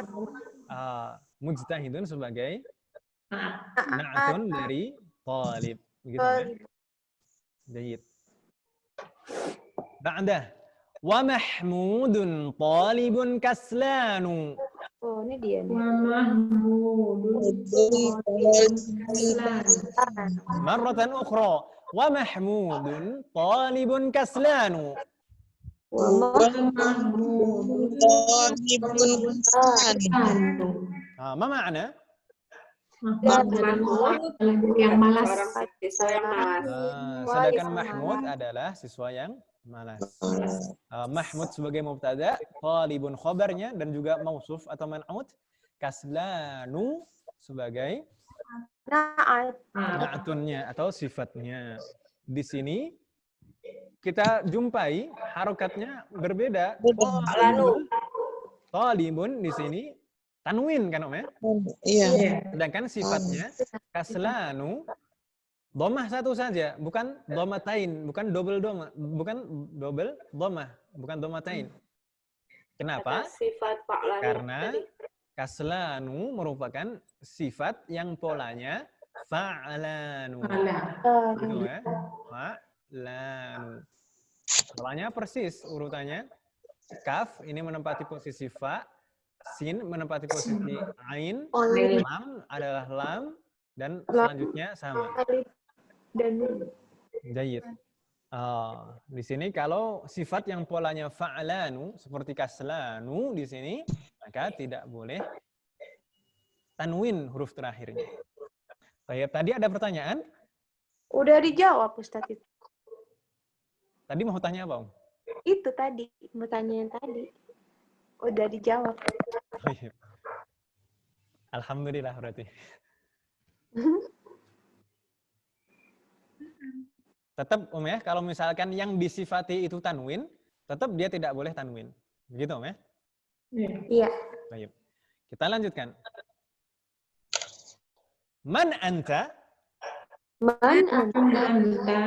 Mujtahidun sebagai na'atun dari talib. Begitu ya? Jayyid. Ba'dah. Wa mahmudun talibun kaslanu. Oh, ini dia nih. Marratan ukhra. Wa mahmudun talibun kaslanu. Ma ma'na? Yang malas. Sedangkan Mahmud adalah siswa yang malas. Mahmud sebagai mubtada, talibun khobarnya dan juga mausuf atau man'ut, kaslanu sebagai na'atunnya atau sifatnya. Di sini kita jumpai harokatnya berbeda. Talibun di sini tanwin kan, Om ya? Iya. Sedangkan sifatnya kaslanu domah satu saja, bukan domatain, bukan double doma, bukan double domah, bukan domatain. Kenapa? Sifat fa'lanu. Karena kaslanu merupakan sifat yang polanya fa'lanu. Gitu ya? Fa'lanu. Polanya persis urutannya. Kaf ini menempati posisi fa, sin menempati posisi ain, lam adalah lam, dan selanjutnya sama. Jayyid. Di sini kalau sifat yang polanya fa'lanu seperti kaslanu di sini, maka tidak boleh tanwin huruf terakhirnya. Baik, tadi ada pertanyaan? Udah dijawab, Ustadz. Tadi mau tanya apa, Om? Itu tadi, mau tanya yang tadi. Udah dijawab. Alhamdulillah berarti. Tetap ya, kalau misalkan yang disifati itu tanwin, tetap dia tidak boleh tanwin. Begitu ya? Iya. Baik. Kita lanjutkan. Man anta? Man anta?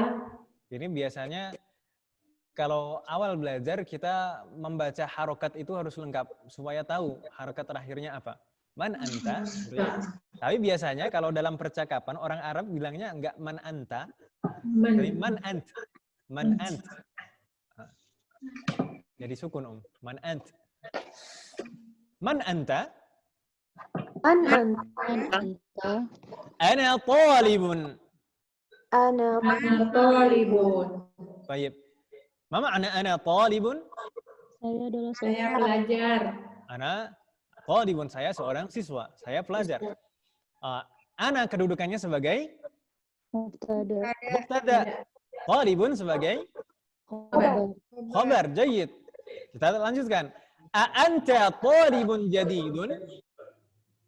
Ini biasanya kalau awal belajar kita membaca harokat itu harus lengkap supaya tahu harokat terakhirnya apa. Man anta? Tapi biasanya kalau dalam percakapan orang Arab bilangnya enggak man anta. Jadi man ant. Man ant. Jadi sukun Man ant. Man anta? Man anta? Ana talibun. Ana talibun. Baik. Ma ma'na ana talibun? Saya adalah Saya pelajar. Ana talibun, saya seorang siswa, saya pelajar. Ana kedudukannya sebagai mubtada. Mubtada. Talibun sebagai khabar. Jayyid. Kita lanjutkan. Anta talibun jadidun?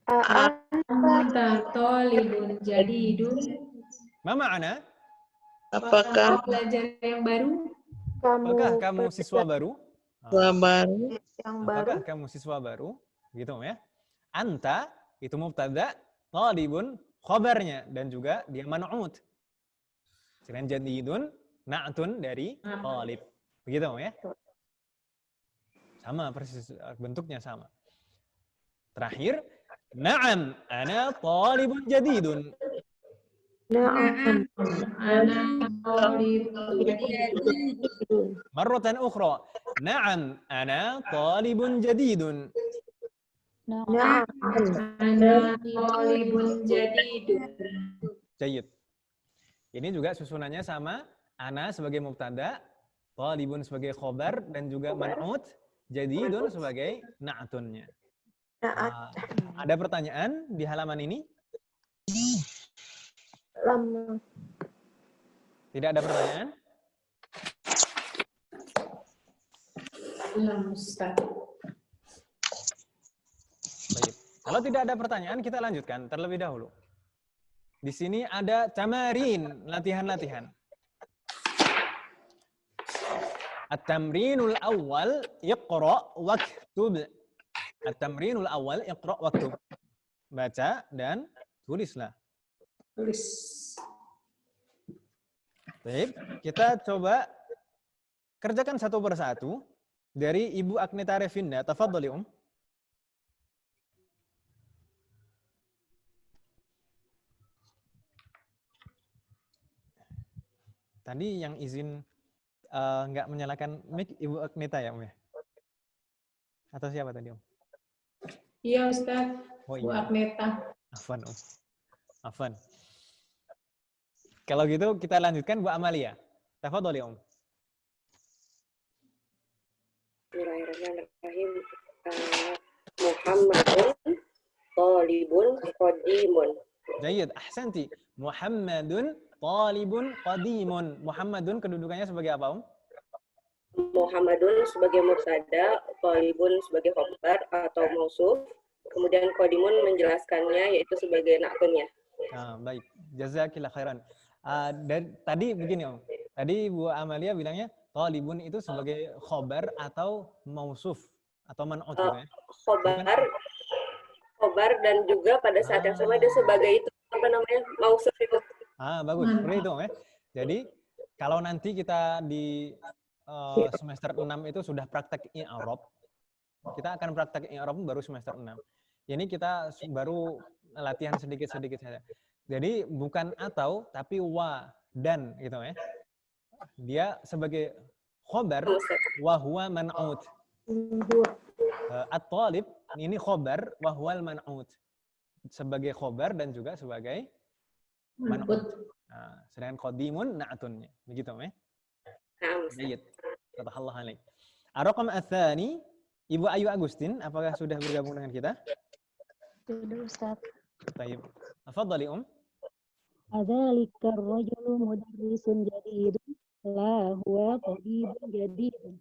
Anta talibun jadidun. Ma ma'na? Apakah pelajar yang baru? Apakah kamu siswa baru? baru? Apakah kamu siswa baru? Gitu ya. Anta itu mubtada, talibun khabarnya dan juga dia man'ut. Sedangkan jadidun na'tun dari talib. Begitu ya. Sama persis bentuknya sama. Terakhir, na'am ana talibun jadidun. Na'am. Ana talibun jadidun. Marratan ukhra. Na'am ana talibun jadidun. Na'am. Ana talibun jadidun. Jayyid. Ini juga susunannya sama. Ana sebagai mubtada, talibun sebagai khobar, dan juga man'ut, jadidun sebagai na'tunnya. Ada pertanyaan di halaman ini? Tidak ada pertanyaan? Baik. Kalau tidak ada pertanyaan, kita lanjutkan terlebih dahulu. Di sini ada tamarin, latihan-latihan. At-tamrinul awal, iqra' waktub. At-tamrinul awal, iqra' waktub. Baca dan tulislah. Tulis. Baik, kita coba kerjakan satu persatu dari Ibu Agneta Revinda. Tafadhali, Tadi yang izin nggak menyalakan mic Ibu Agneta ya, ya? Atau siapa tadi, Iya, Ustaz. Oh, Bu iya. Agneta. Afwan, Afwan. Kalau gitu kita lanjutkan Bu Amalia. Tafadhali, Bismillahirrahmanirrahim. Muhammadun talibun qadimun. Jayyid, ahsanti. Muhammadun talibun qadimun. Muhammadun kedudukannya sebagai apa, Muhammadun sebagai mubtada, talibun sebagai khabar atau mausuf, kemudian qadimun menjelaskannya yaitu sebagai na'tunnya. Baik, jazakillah khairan. Dan tadi begini, Tadi Bu Amalia bilangnya talibun itu sebagai khabar atau mausuf atau man'ut gitu ya. Khobar dan juga pada saat yang sama dia sebagai itu mausuf itu. Bagus, seperti itu ya. Jadi kalau nanti kita di semester 6 itu sudah praktek i'rab. Kita akan praktek i'rab baru semester 6. Ini kita baru latihan sedikit-sedikit saja. Jadi bukan atau tapi wa dan gitu ya. Dia sebagai khobar wa huwa man'ut. At-talib ini khobar wa huwal man'ut. Sebagai khobar dan juga sebagai man'ut. Sedangkan qadimun na'tunnya. Begitu ya. Baik. Katahallah alaik. Ar-raqam ats-tsani, Ibu Ayu Agustin, apakah sudah bergabung dengan kita? Sudah, Ustaz. Baik. Tafadhali, Adzalika ar-rajulu mudarrisun jadidun la huwa tabibun jadidun.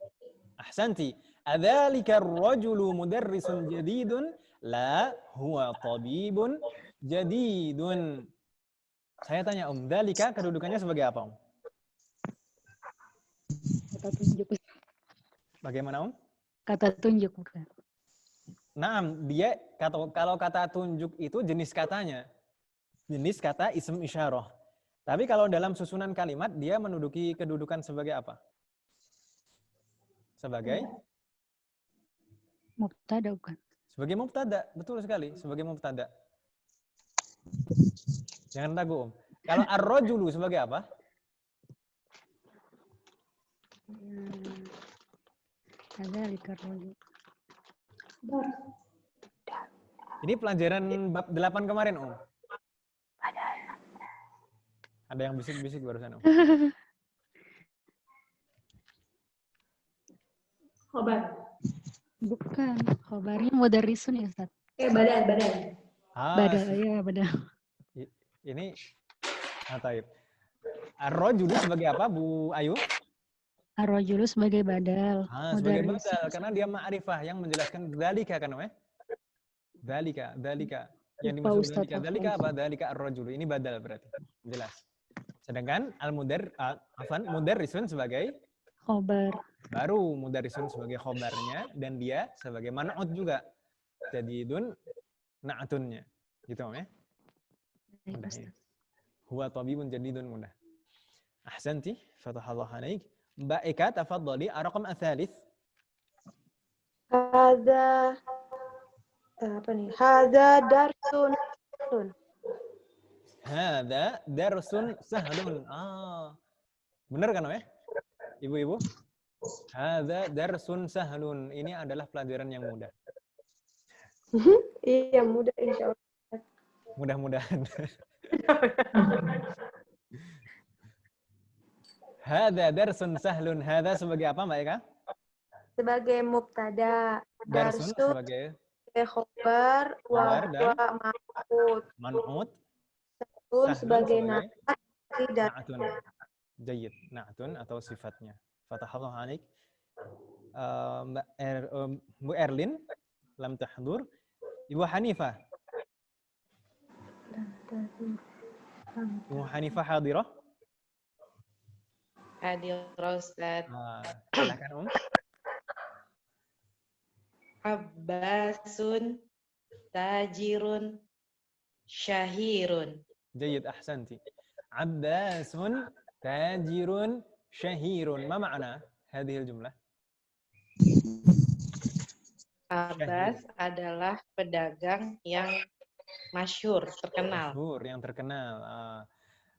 Ahsanti. Adzalika ar-rajulu mudarrisun jadidun la huwa tabibun jadidun. Saya tanya dzalika kedudukannya sebagai apa, Kata tunjuk. Bagaimana, Kata tunjuk bukan. Naam, dia kalau kata tunjuk itu jenis katanya. Jenis kata ism isyarah. Tapi kalau dalam susunan kalimat dia menduduki kedudukan sebagai apa? Sebagai Mubtada bukan. sebagai mubtada, betul sekali, sebagai mubtada. Jangan ragu, Om. Kalau ar-rajulu sebagai apa? Ada likarroju. Ini pelajaran bab 8 kemarin, Om. Ada yang bisik-bisik barusan, Om. Khobar. Bukan. Khobarnya mudarrisun ya, Ustaz. Badal. Badal, ya badal. Ini taib. Ar-rajulu sebagai apa, Bu Ayu? Ar-rajulu sebagai badal. Sebagai Mudarrisun. badal karena dia ma'rifah yang menjelaskan dzalika kan, Om ya? Dzalika. Yang Lupa, dimaksud Ustaz, dzalika. Dzalika apa? Dzalika ar-rajulu. Ini badal berarti. Jelas. Sedangkan mudarrisun sebagai Khobar. baru mudarrisun sebagai khobarnya dan dia sebagai man'ut juga. Jadidun na'atunnya. Gitu, Om ya? Baik, Mudah Ustaz. ya. Huwa tabibun jadidun mudah. Ahsanti, fatahallahu alaik. Mbak Eka, tafadhali, ar-raqam ats-tsalits. Hada apa nih? Hada darsun. Hada darsun sahlun. Benar kan, Om ya? Ibu-ibu? Hada darsun sahlun. Ini adalah pelajaran yang mudah. Iya, mudah insya Allah. Mudah-mudahan. Hada darsun sahlun. Hada sebagai apa, Mbak Eka? Sebagai mubtada, Darsun darsun sebagai khobar, wa dan man'ut. man'ut. Sahlun Sahlun sebagai sebagai na'at dan na'atun. Jayyid. Na'atun atau sifatnya. Fatahallahu alaik. Bu Erlin, lam tahdur. Ibu Hanifah. Ibu Hanifah hadirah. Hadir Ustaz. Silakan, Om. Abbasun tajirun syahirun. Jayyid, ahsanti. Abbasun tajirun syahirun. Ma ma'na hadhihi al-jumlah? Abbas adalah pedagang yang masyhur, terkenal. Masyhur, yang terkenal.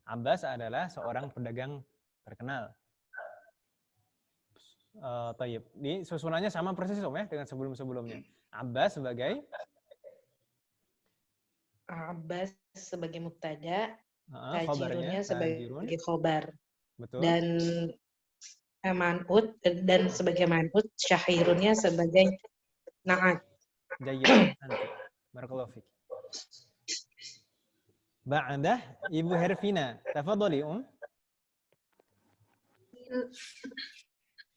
Abbas adalah seorang pedagang terkenal. Tayyib. Ini susunannya sama persis, Om ya, dengan sebelum-sebelumnya. Abbas sebagai mubtada, tajirunnya khobarnya, sebagai khobar. Betul. Dan man'ut dan sebagai man'ut, syahirunnya sebagai na'at. Jayyid. Barakallahu fiik. Ba'dah Ibu Herfina. Tafadhali,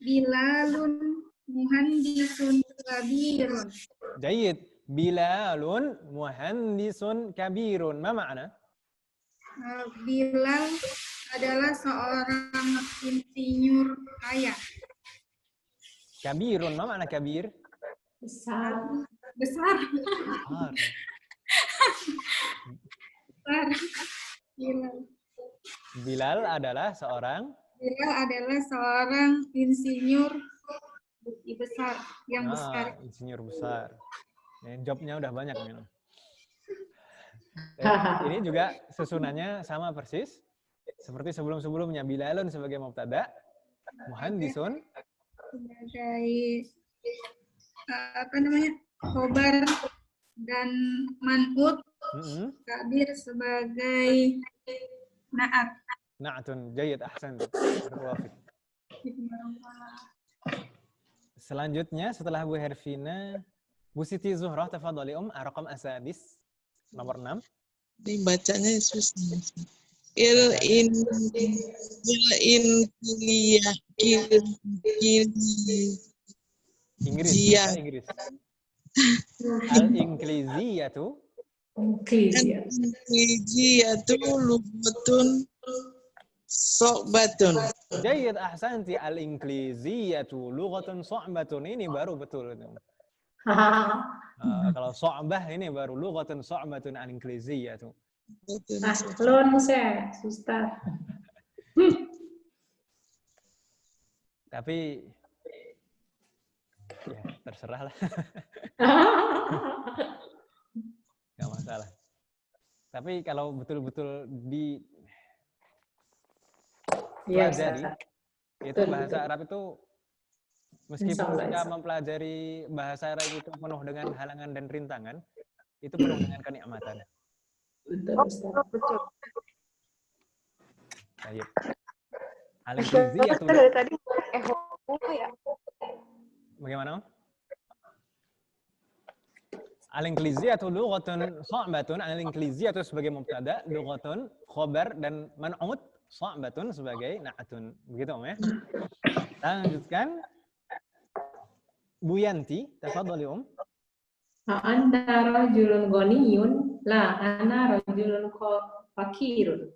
Bilalun muhandisun kabirun. Jayyid. Bilalun muhandisun kabirun. Ma ma'na? Bilal adalah seorang insinyur kaya. Kabirun. Ma ma'na kabir? Besar. Besar. Bilal adalah seorang insinyur besar yang besar. Insinyur besar. Jobnya udah banyak memang. Ini juga susunannya sama persis seperti sebelum-sebelumnya. Bilalun sebagai mubtada, muhandisun sebagai khobar dan man'ut, kabir sebagai na'at. Na'atun, jayyid, ahsan. Selanjutnya setelah Bu Herfina, Bu Siti Zuhrah, tafadhali ar-raqam as-sadis, nomor 6. Dibacanya susah. Inggris. Al-Ingliziyatu. Al-inqiziyatu lughatun so'batun. Jayyid, ahsanti. Al-inqiziyatu lughatun so'batun. Ini baru betul. Kalau so'bah ini baru lughatun so'batun al-inqiziyatu. Ahlon saya, Ustaz. Tapi ya terserah lah. Nggak masalah. Tapi kalau betul-betul dipelajari, itu bahasa Arab itu meskipun kita mempelajari bahasa Arab itu penuh dengan halangan dan rintangan, itu penuh dengan kenikmatan. Betul. Baik. Al-inqiziyatu. Dari tadi ya. Bagaimana? Al-inqiziyatu lughatun so'batun. Al-inqiziyatu sebagai mubtada, lughatun khabar, dan man'ut so'batun sebagai na'atun. Begitu Om ya? Kita lanjutkan. Bu Yanti, tafadhali Om. Anta rajulun ghaniyun, la ana rajulun fakirun.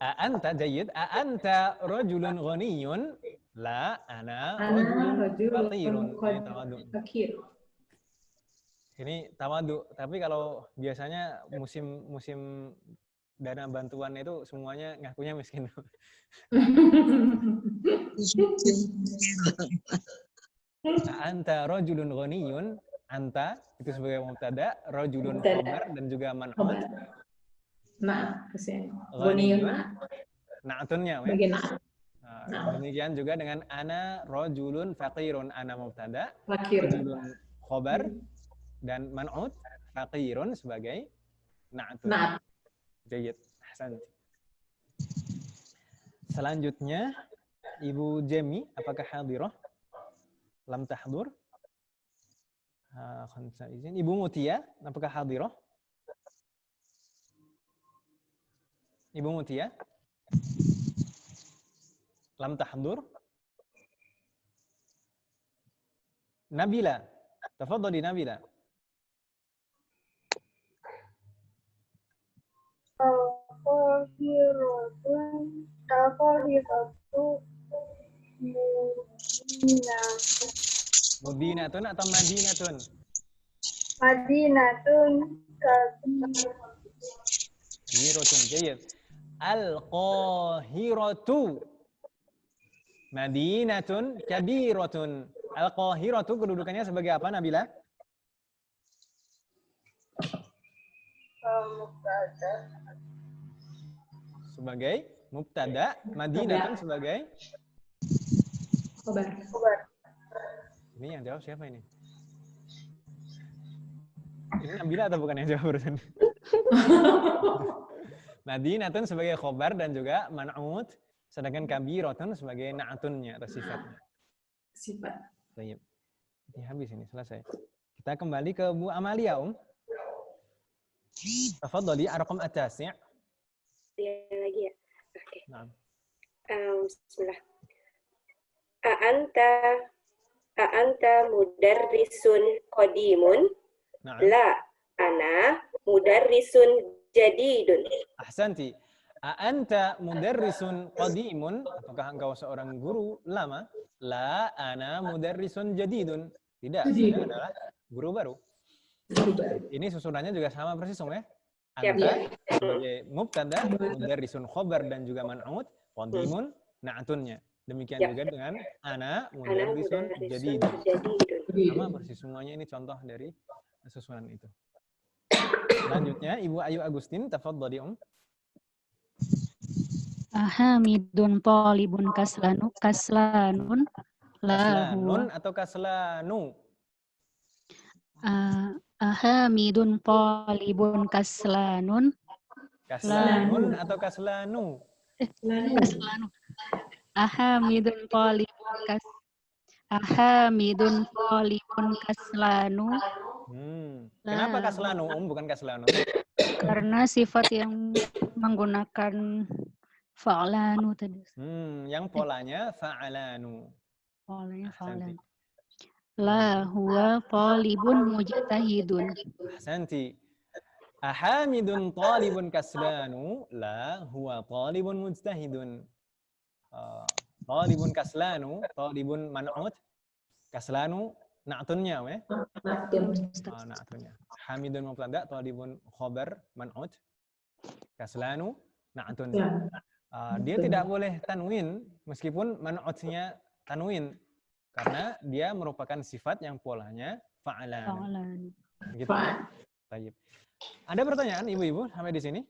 Anta jayyid. Anta rajulun ghaniyun, la ana Ana rajulun rajulun fakirun. Ini tawadu. Tapi kalau biasanya musim dana bantuan itu semuanya ngakunya miskin. Anta rajulun ghaniyun. Anta itu sebagai mubtada, rajulun khabar, dan juga man'ut. Nah, kesian. Ghaniyun na'atunnya. Nah. Demikian juga dengan ana rajulun faqirun. Ana mubtada, Fakir. rajulun khabar, dan man'ut faqirun sebagai na'atun. Jayyid. Ahsan. Selanjutnya Ibu Jemi, apakah hadirah? Lam tahdur? Izin. Ibu Mutia, apakah hadirah? Ibu Mutia? Lam tahdur? Nabila, tafadhali Nabila. Mudinatun atau Madinatun? Madinatun Kabirotun. Jayyid. Al-Qahiratu. Madinatun kabirotun. Al-Qahiratu kedudukannya sebagai apa, Nabila? Sebagai mubtada. Madinatun sebagai khabar. Ini yang jawab siapa ini? Ini Nabila atau bukan yang jawab barusan? Madinatun sebagai khobar dan juga man'ut, sedangkan kabirotun sebagai na'atunnya atau sifatnya. Sifat. Baik. Ini habis ini, selesai. Kita kembali ke Bu Amalia, Tafadhali, ar-raqam at-tasi'. Ya, lagi ya. Oke. Nah. Bismillah. A'anta mudarrisun qadimun? Nah. La, ana mudarrisun jadidun. Ahsanti. A'anta mudarrisun qadimun? Apakah engkau seorang guru lama? La, ana mudarrisun jadidun. Tidak, saya adalah guru baru. Ini susunannya juga sama persis, ya? Anta sebagai mubtada, mudarrisun khobar dan juga man'ut, qadimun na'atunnya. Demikian juga dengan ana mudarrisun jadidun. Sama persis semuanya, ini contoh dari susunan itu. Selanjutnya Ibu Ayu Agustin, tafadhali Hamidun talibun kaslanun Kaslanun atau kaslanu? Hamidun talibun kaslanun. Kaslanun atau kaslanu? Kaslanu. Hamidun talibun Hamidun talibun kaslanu. Kenapa kaslanu, bukan kaslanu? Karena sifat yang menggunakan fa'lanu tadi. Yang polanya fa'alanu. Polanya fa'lanu. La huwa talibun mujtahidun. Ahsanti. Ahamidun talibun kaslanu? La, huwa talibun mujtahidun. Talibun kaslanu, talibun man'ut, kaslanu na'tunnya ya. Na'tunnya. Hamidun mubtada, talibun khobar man'ut, kaslanu na'tun. Dia tidak boleh tanwin meskipun man'utnya tanwin karena dia merupakan sifat yang polanya fa'alan. Gitu. Baik. Ada pertanyaan ibu-ibu sampai di sini?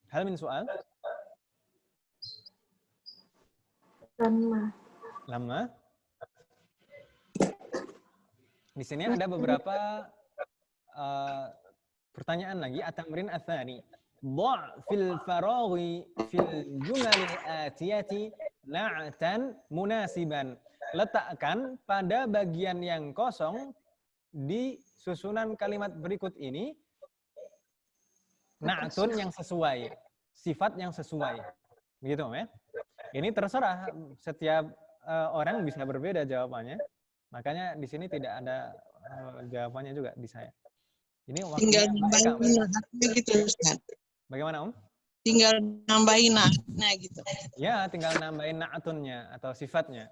Hal min soal? Lama. Di sini ada beberapa pertanyaan lagi. At-tamrin ats-tsani. Dha' fil faraghi fil jumal atiyati na'tan munasiban. Letakkan pada bagian yang kosong di susunan kalimat berikut ini na'tun yang sesuai, sifat yang sesuai. Begitu ya. Ini terserah, setiap orang bisa berbeda jawabannya. Makanya di sini tidak ada jawabannya juga di saya. Ini waktunya tinggal nambahin gitu, Ustaz. Bagaimana, Om? Tinggal nambahin nah gitu. Ya, tinggal nambahin na'tunnya atau sifatnya.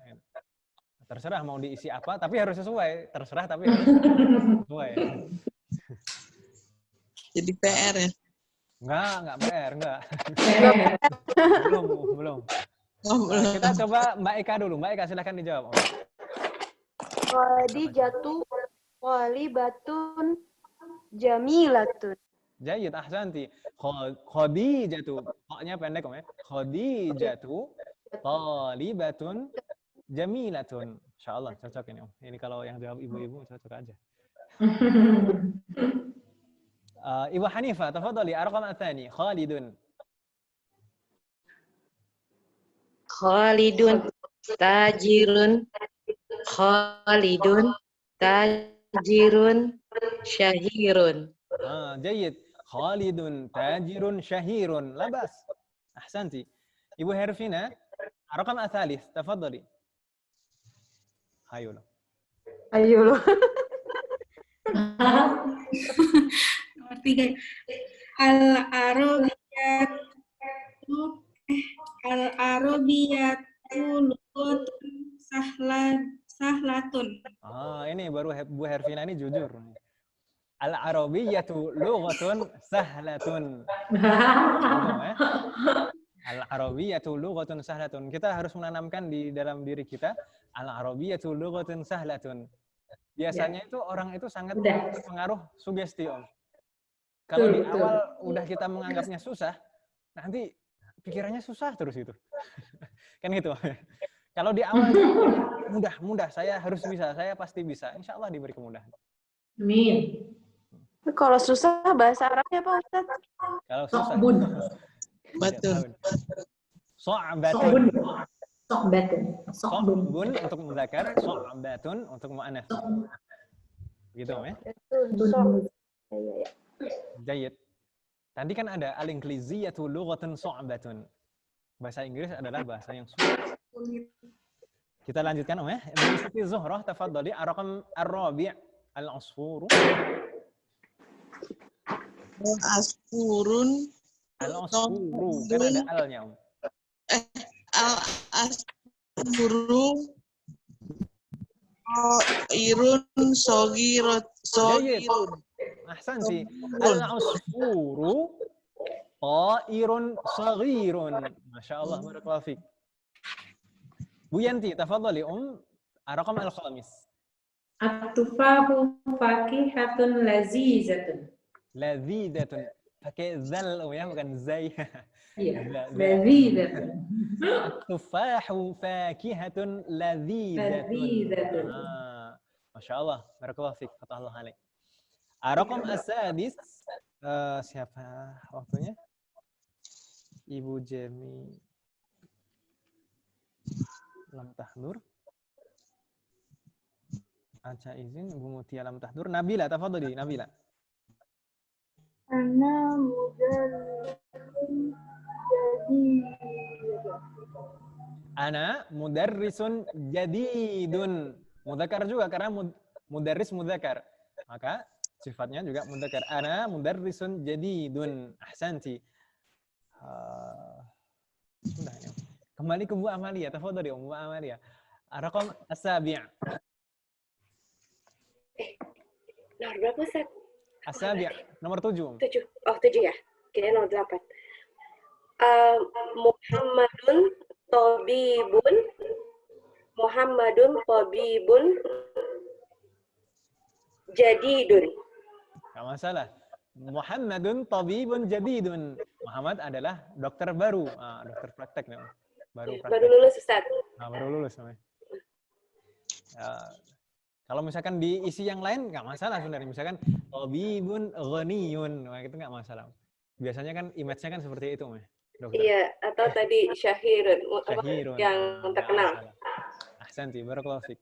Terserah mau diisi apa, tapi harus sesuai. Terserah tapi harus sesuai. Jadi PR ya? Enggak PR, enggak. Belum. Nah, kita coba Mbak Eka dulu. Mbak Eka silahkan dijawab. Khadijatu thalibatun jamilatun. Jayyid, ahsanti. Khadijatu. Haknya pendek Om ya. Khadijatu thalibatun jamilatun. Insyaallah cocok ini Om. Ini kalau yang jawab ibu-ibu cocok aja. Ibu Hanifah, tafadhali ar-raqam ats-tsani. Khalidun. Khalidun tajirun. Khalidun tajirun syahirun. Jayyid. Khalidun tajirun syahirun. Labas. Ahsanti. Ibu Herfina, ar-raqam ats-tsalits. Tafadhali. Ayo lo. Nomor 3. Al-Arabiyatu lughatun sahlatun. Ini baru Bu Herfina ini jujur. Al-Arabiyatu lughatun sahlatun. Al-Arabiyatu lughatun sahlatun. Kita harus menanamkan di dalam diri kita al-Arabiyatu lughatun sahlatun. Biasanya itu orang itu sangat terpengaruh sugesti, Om. Kalau di awal udah kita menganggapnya susah, nanti pikirannya susah terus itu. Kan gitu. Kalau di awal mudah, saya harus bisa, saya pasti bisa. Insya Allah diberi kemudahan. Amin. Kalau susah bahasa Arabnya apa, Ustaz? Kalau susah. Betul. So'batun. So'bun untuk muzakkar, so'batun untuk mu'anats. Gitu ya. Jayyid. Tadi kan ada al-ingliziyatu lughatun so'batun. Bahasa Inggris adalah bahasa yang sulit. Kita lanjutkan Om ya. Ibnu Siti Zuhrah tafadhali ar-raqam ar-rabi' al-asfuru. Asfurun. Al-asfuru. Kan ada al-nya Om. Al-asfuru irun sogirun. Ahsanti. Al-asfuru ta'irun saghirun. Masya Allah, barakallahu fiik. Bu Yanti, tafadhali ar-raqam al-khamis. At-tufahu fakihatun lazizatun. Lazizatun. Pakai zal ya, bukan zai. Iya, lazizatun. At-tufahu fakihatun lazizatun. Masya Allah, barakallahu fiik. Fatahullah alaik. Ar-raqam as-sadis. Siapa waktunya? Ibu Jemi lam tahdur. Aca izin, Bu Mutia lam tahdur. Nabila, tafadhali Nabila. Ana mudarrisun jadidun. Ana mudarrisun jadidun. Mudzakkar juga karena mudarris mudzakkar. Maka Sifatnya juga mudzakkar. Ana mudarrisun jadidun. Ahsanti. Sudah ya. Kembali ke Bu Amalia. Tafadhali Bu Amalia. Raqam as-sabi'. Nomor berapa, Ustaz? As-sabi', nomor 7. 7. Oh, 7 ya. Kira nomor 8. Muhammadun tabibun. Muhammadun tabibun jadidun. Gak masalah. Muhammadun tabibun jadidun. Muhammad adalah dokter baru. Dokter praktek nih. Baru lulus, Ustaz. Baru lulus namanya. Kalau misalkan diisi yang lain nggak masalah sebenarnya. Misalkan tabibun ghaniyun, itu nggak masalah. Biasanya kan image-nya kan seperti itu, Meh. Iya, atau tadi syahirun, yang terkenal. Ahsanti, barakallahu fiik.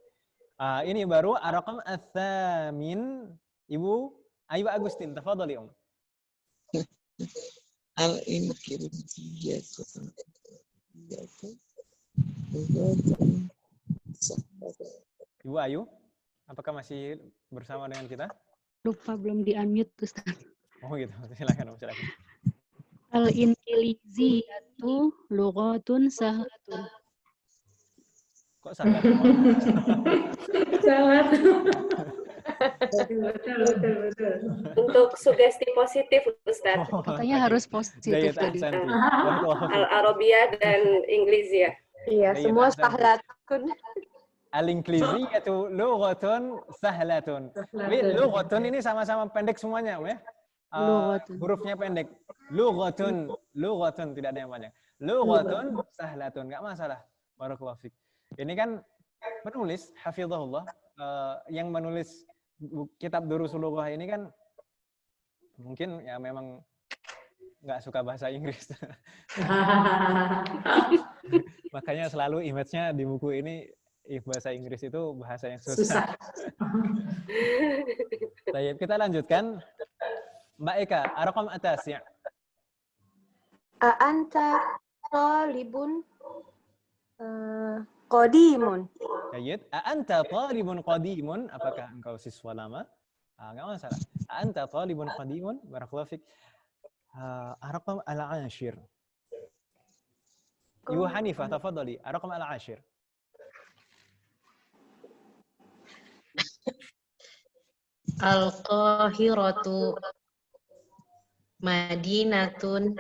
Ini baru raqam ats-tsamin, Ibu Ayu Agustin, tafadhali Al-inkiriyah. Ibu Ayu, apakah masih bersama dengan kita? Lupa belum di-unmute, Ustaz. Oh gitu, silakan. Al-inqiliziyatu lughatun sahlatun. Kok salah? Salah. Betul. Untuk sugesti positif, Ustaz. Makanya harus positif tadi. Al-Arabiyah dan Inggris ya. Iya, semua sahlatun. Al-inqiliziyatu lughatun sahlatun. Lughatun ini sama-sama pendek semuanya, ya. Hurufnya pendek. Lughatun, tidak ada yang panjang. Lughatun sahlatun, enggak masalah. Barakallahu fiik. Ini kan penulis hafizahullah yang menulis kitab Durusul Lughah ini kan mungkin ya memang nggak suka bahasa Inggris. Makanya selalu image-nya di buku ini bahasa Inggris itu bahasa yang susah. Baik, kita lanjutkan. Mbak Eka, raqam atas ya. Anta talibun qadimun. Baik. Anta talibun qadimun. Apakah engkau siswa lama? Enggak masalah. Anta talibun qadimun. Barakallahu fiik. Raqam al-ashir. Ibu Hanifah, tafadhali. Raqam al-ashir. Al-Qahiratu Madinatun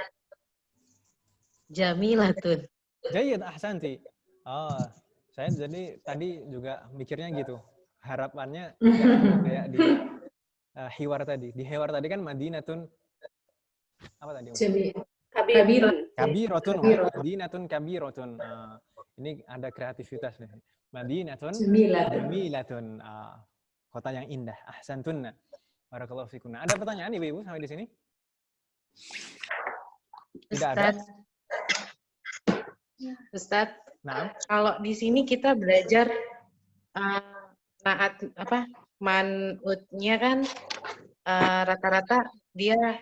Jamilatun. Jayid, ahsanti. Saya jadi tadi juga mikirnya gitu. Harapannya kayak di hiwar tadi. Di hiwar tadi kan Madinatun apa tadi? Kabiratun. Madinatun kabiratun. Ini ada kreativitas nih. Madinatun jamilatun. Kota yang indah. Ahsantunna. Barakallahu fikunna. Ada pertanyaan Ibu sampai di sini? Tidak ada. Ustaz, nah, kalau di sini kita belajar naat manutnya kan rata-rata dia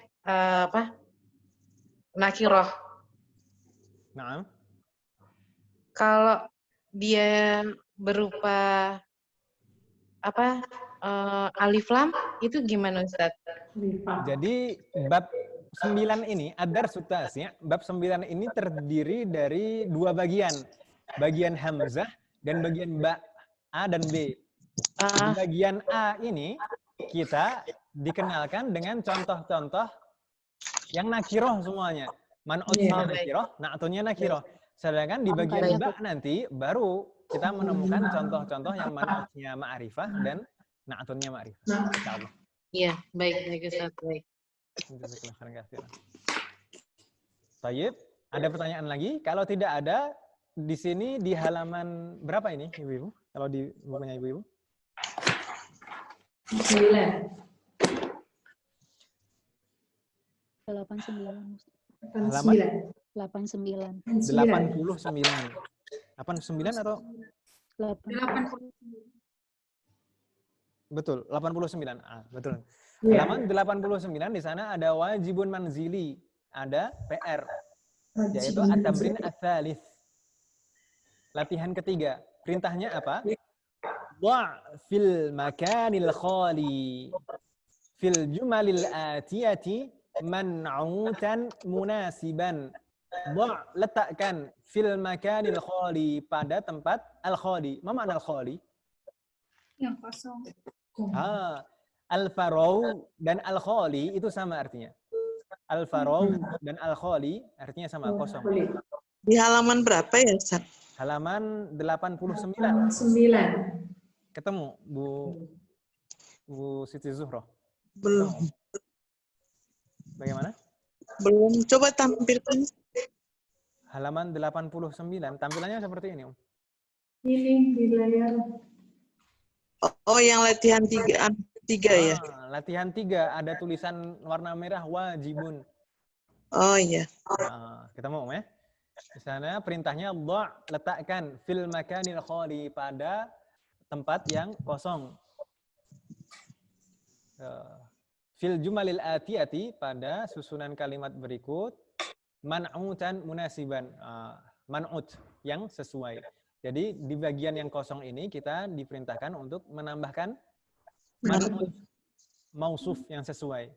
nakiroh. Nah. Kalau dia berupa alif lam itu gimana, Ustaz? Jadi bab 9 ini, ad-darsu tas', bab 9 ini terdiri dari 2 bagian. Bagian hamzah dan bagian ba, A dan B. Di bagian A ini kita dikenalkan dengan contoh-contoh yang nakiroh semuanya. Man'utnya nakiroh, na'tunya nakiroh. Sedangkan di bagian ba nanti baru kita menemukan contoh-contoh yang man'utnya ma'rifah dan na'tunya ma'rifah. Insyaallah. Iya, baik Ustaz, baik. Tayyib, ada pertanyaan lagi? Kalau tidak ada, di sini di halaman berapa ini, Ibu-ibu? Kalau di bukunya Ibu-ibu? 9. 89. Halaman 89. 89. 89 atau 89. Betul, 89. Betul. Halaman 89 di sana ada wajibun manzili, ada PR, yaitu at-tamrin ats-tsalits. Latihan ketiga. Perintahnya apa? Dha' fil makanil khali. fil jumalil atiyati man'utan munasiban. Letakkan fil makanil khali, pada tempat al-khali. Apa makna al-khali? Yang kosong. Al-farau dan al-khali itu sama artinya. Al-farau dan al-khali artinya sama, kosong. Di halaman berapa ya, Ustaz? Halaman 89. 9. Ketemu, Bu Siti Zuhroh? Belum. Bagaimana? Belum. Coba tampilkan. Halaman 89. Tampilannya seperti ini, Om. Ini di layar. Oh, yang latihan 3 ya? Latihan 3 ada tulisan warna merah wajibun. Oh iya. Kita mau ya. Di sana perintahnya letakkan fil makanil khali, pada tempat yang kosong. Fil jumalil atiyati, pada susunan kalimat berikut, man'utan munasiban, man'ut yang sesuai. Jadi di bagian yang kosong ini kita diperintahkan untuk menambahkan man'ut, mausuf yang sesuai.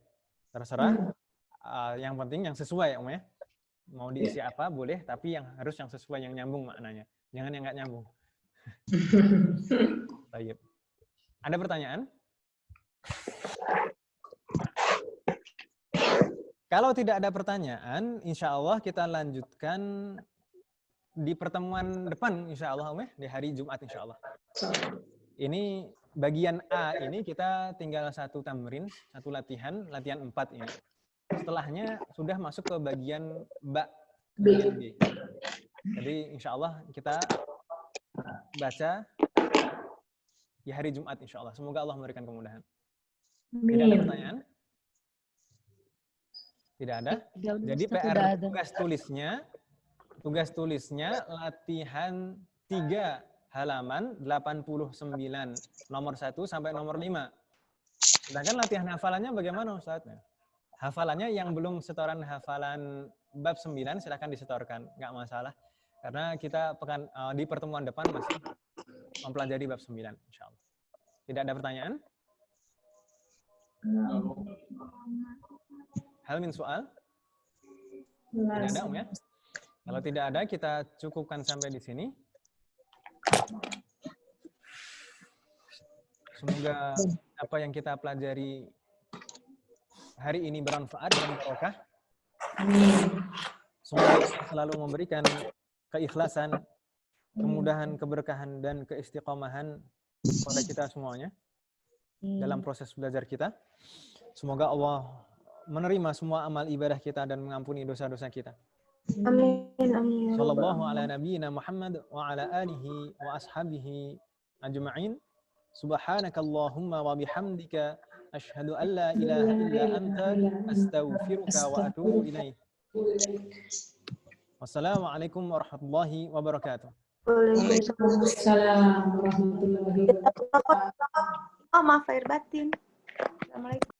Terserah, yang penting yang sesuai, Om ya. Mau diisi apa boleh, tapi harus yang sesuai, yang nyambung maknanya. Jangan yang nggak nyambung. Baik. Ada pertanyaan? Kalau tidak ada pertanyaan, insya Allah kita lanjutkan di pertemuan depan, insya Allah, Om ya, di hari Jumat, insya Allah. Ini bagian A ini kita tinggal satu tamrin, satu latihan 4 ini. Setelahnya sudah masuk ke bagian bagian B. Jadi insya Allah kita baca di hari Jumat, insya Allah. Semoga Allah memberikan kemudahan. Tidak ada pertanyaan? Tidak ada? Jadi PR tugas tulisnya latihan 3 halaman 89, nomor 1 sampai nomor 5. Sedangkan latihan hafalannya bagaimana, Ustaz? Hafalannya yang belum setoran hafalan bab 9 silahkan disetorkan, nggak masalah. Karena kita di pertemuan depan masih mempelajari bab 9, insya Allah. Tidak ada pertanyaan? Hal min soal? Tidak ada, Om ya? Kalau tidak ada, kita cukupkan sampai di sini. Semoga apa yang kita pelajari hari ini bermanfaat dan barokah. Semoga Allah selalu memberikan keikhlasan, kemudahan, keberkahan, dan keistiqomahan kepada kita semuanya dalam proses belajar kita. Semoga Allah menerima semua amal ibadah kita dan mengampuni dosa-dosa kita. Amin. Amin. Sallallahu ala nabiyyina Muhammad wa ala alihi wa ashabihi ajma'in. Subhanakallahumma wa bihamdika asyhadu an la ilaha illa anta astaghfiruka wa atubu ilaik. Wassalamualaikum warahmatullahi wabarakatuh. Waalaikumsalam warahmatullahi wabarakatuh. Oh, maaf lahir batin. Assalamualaikum.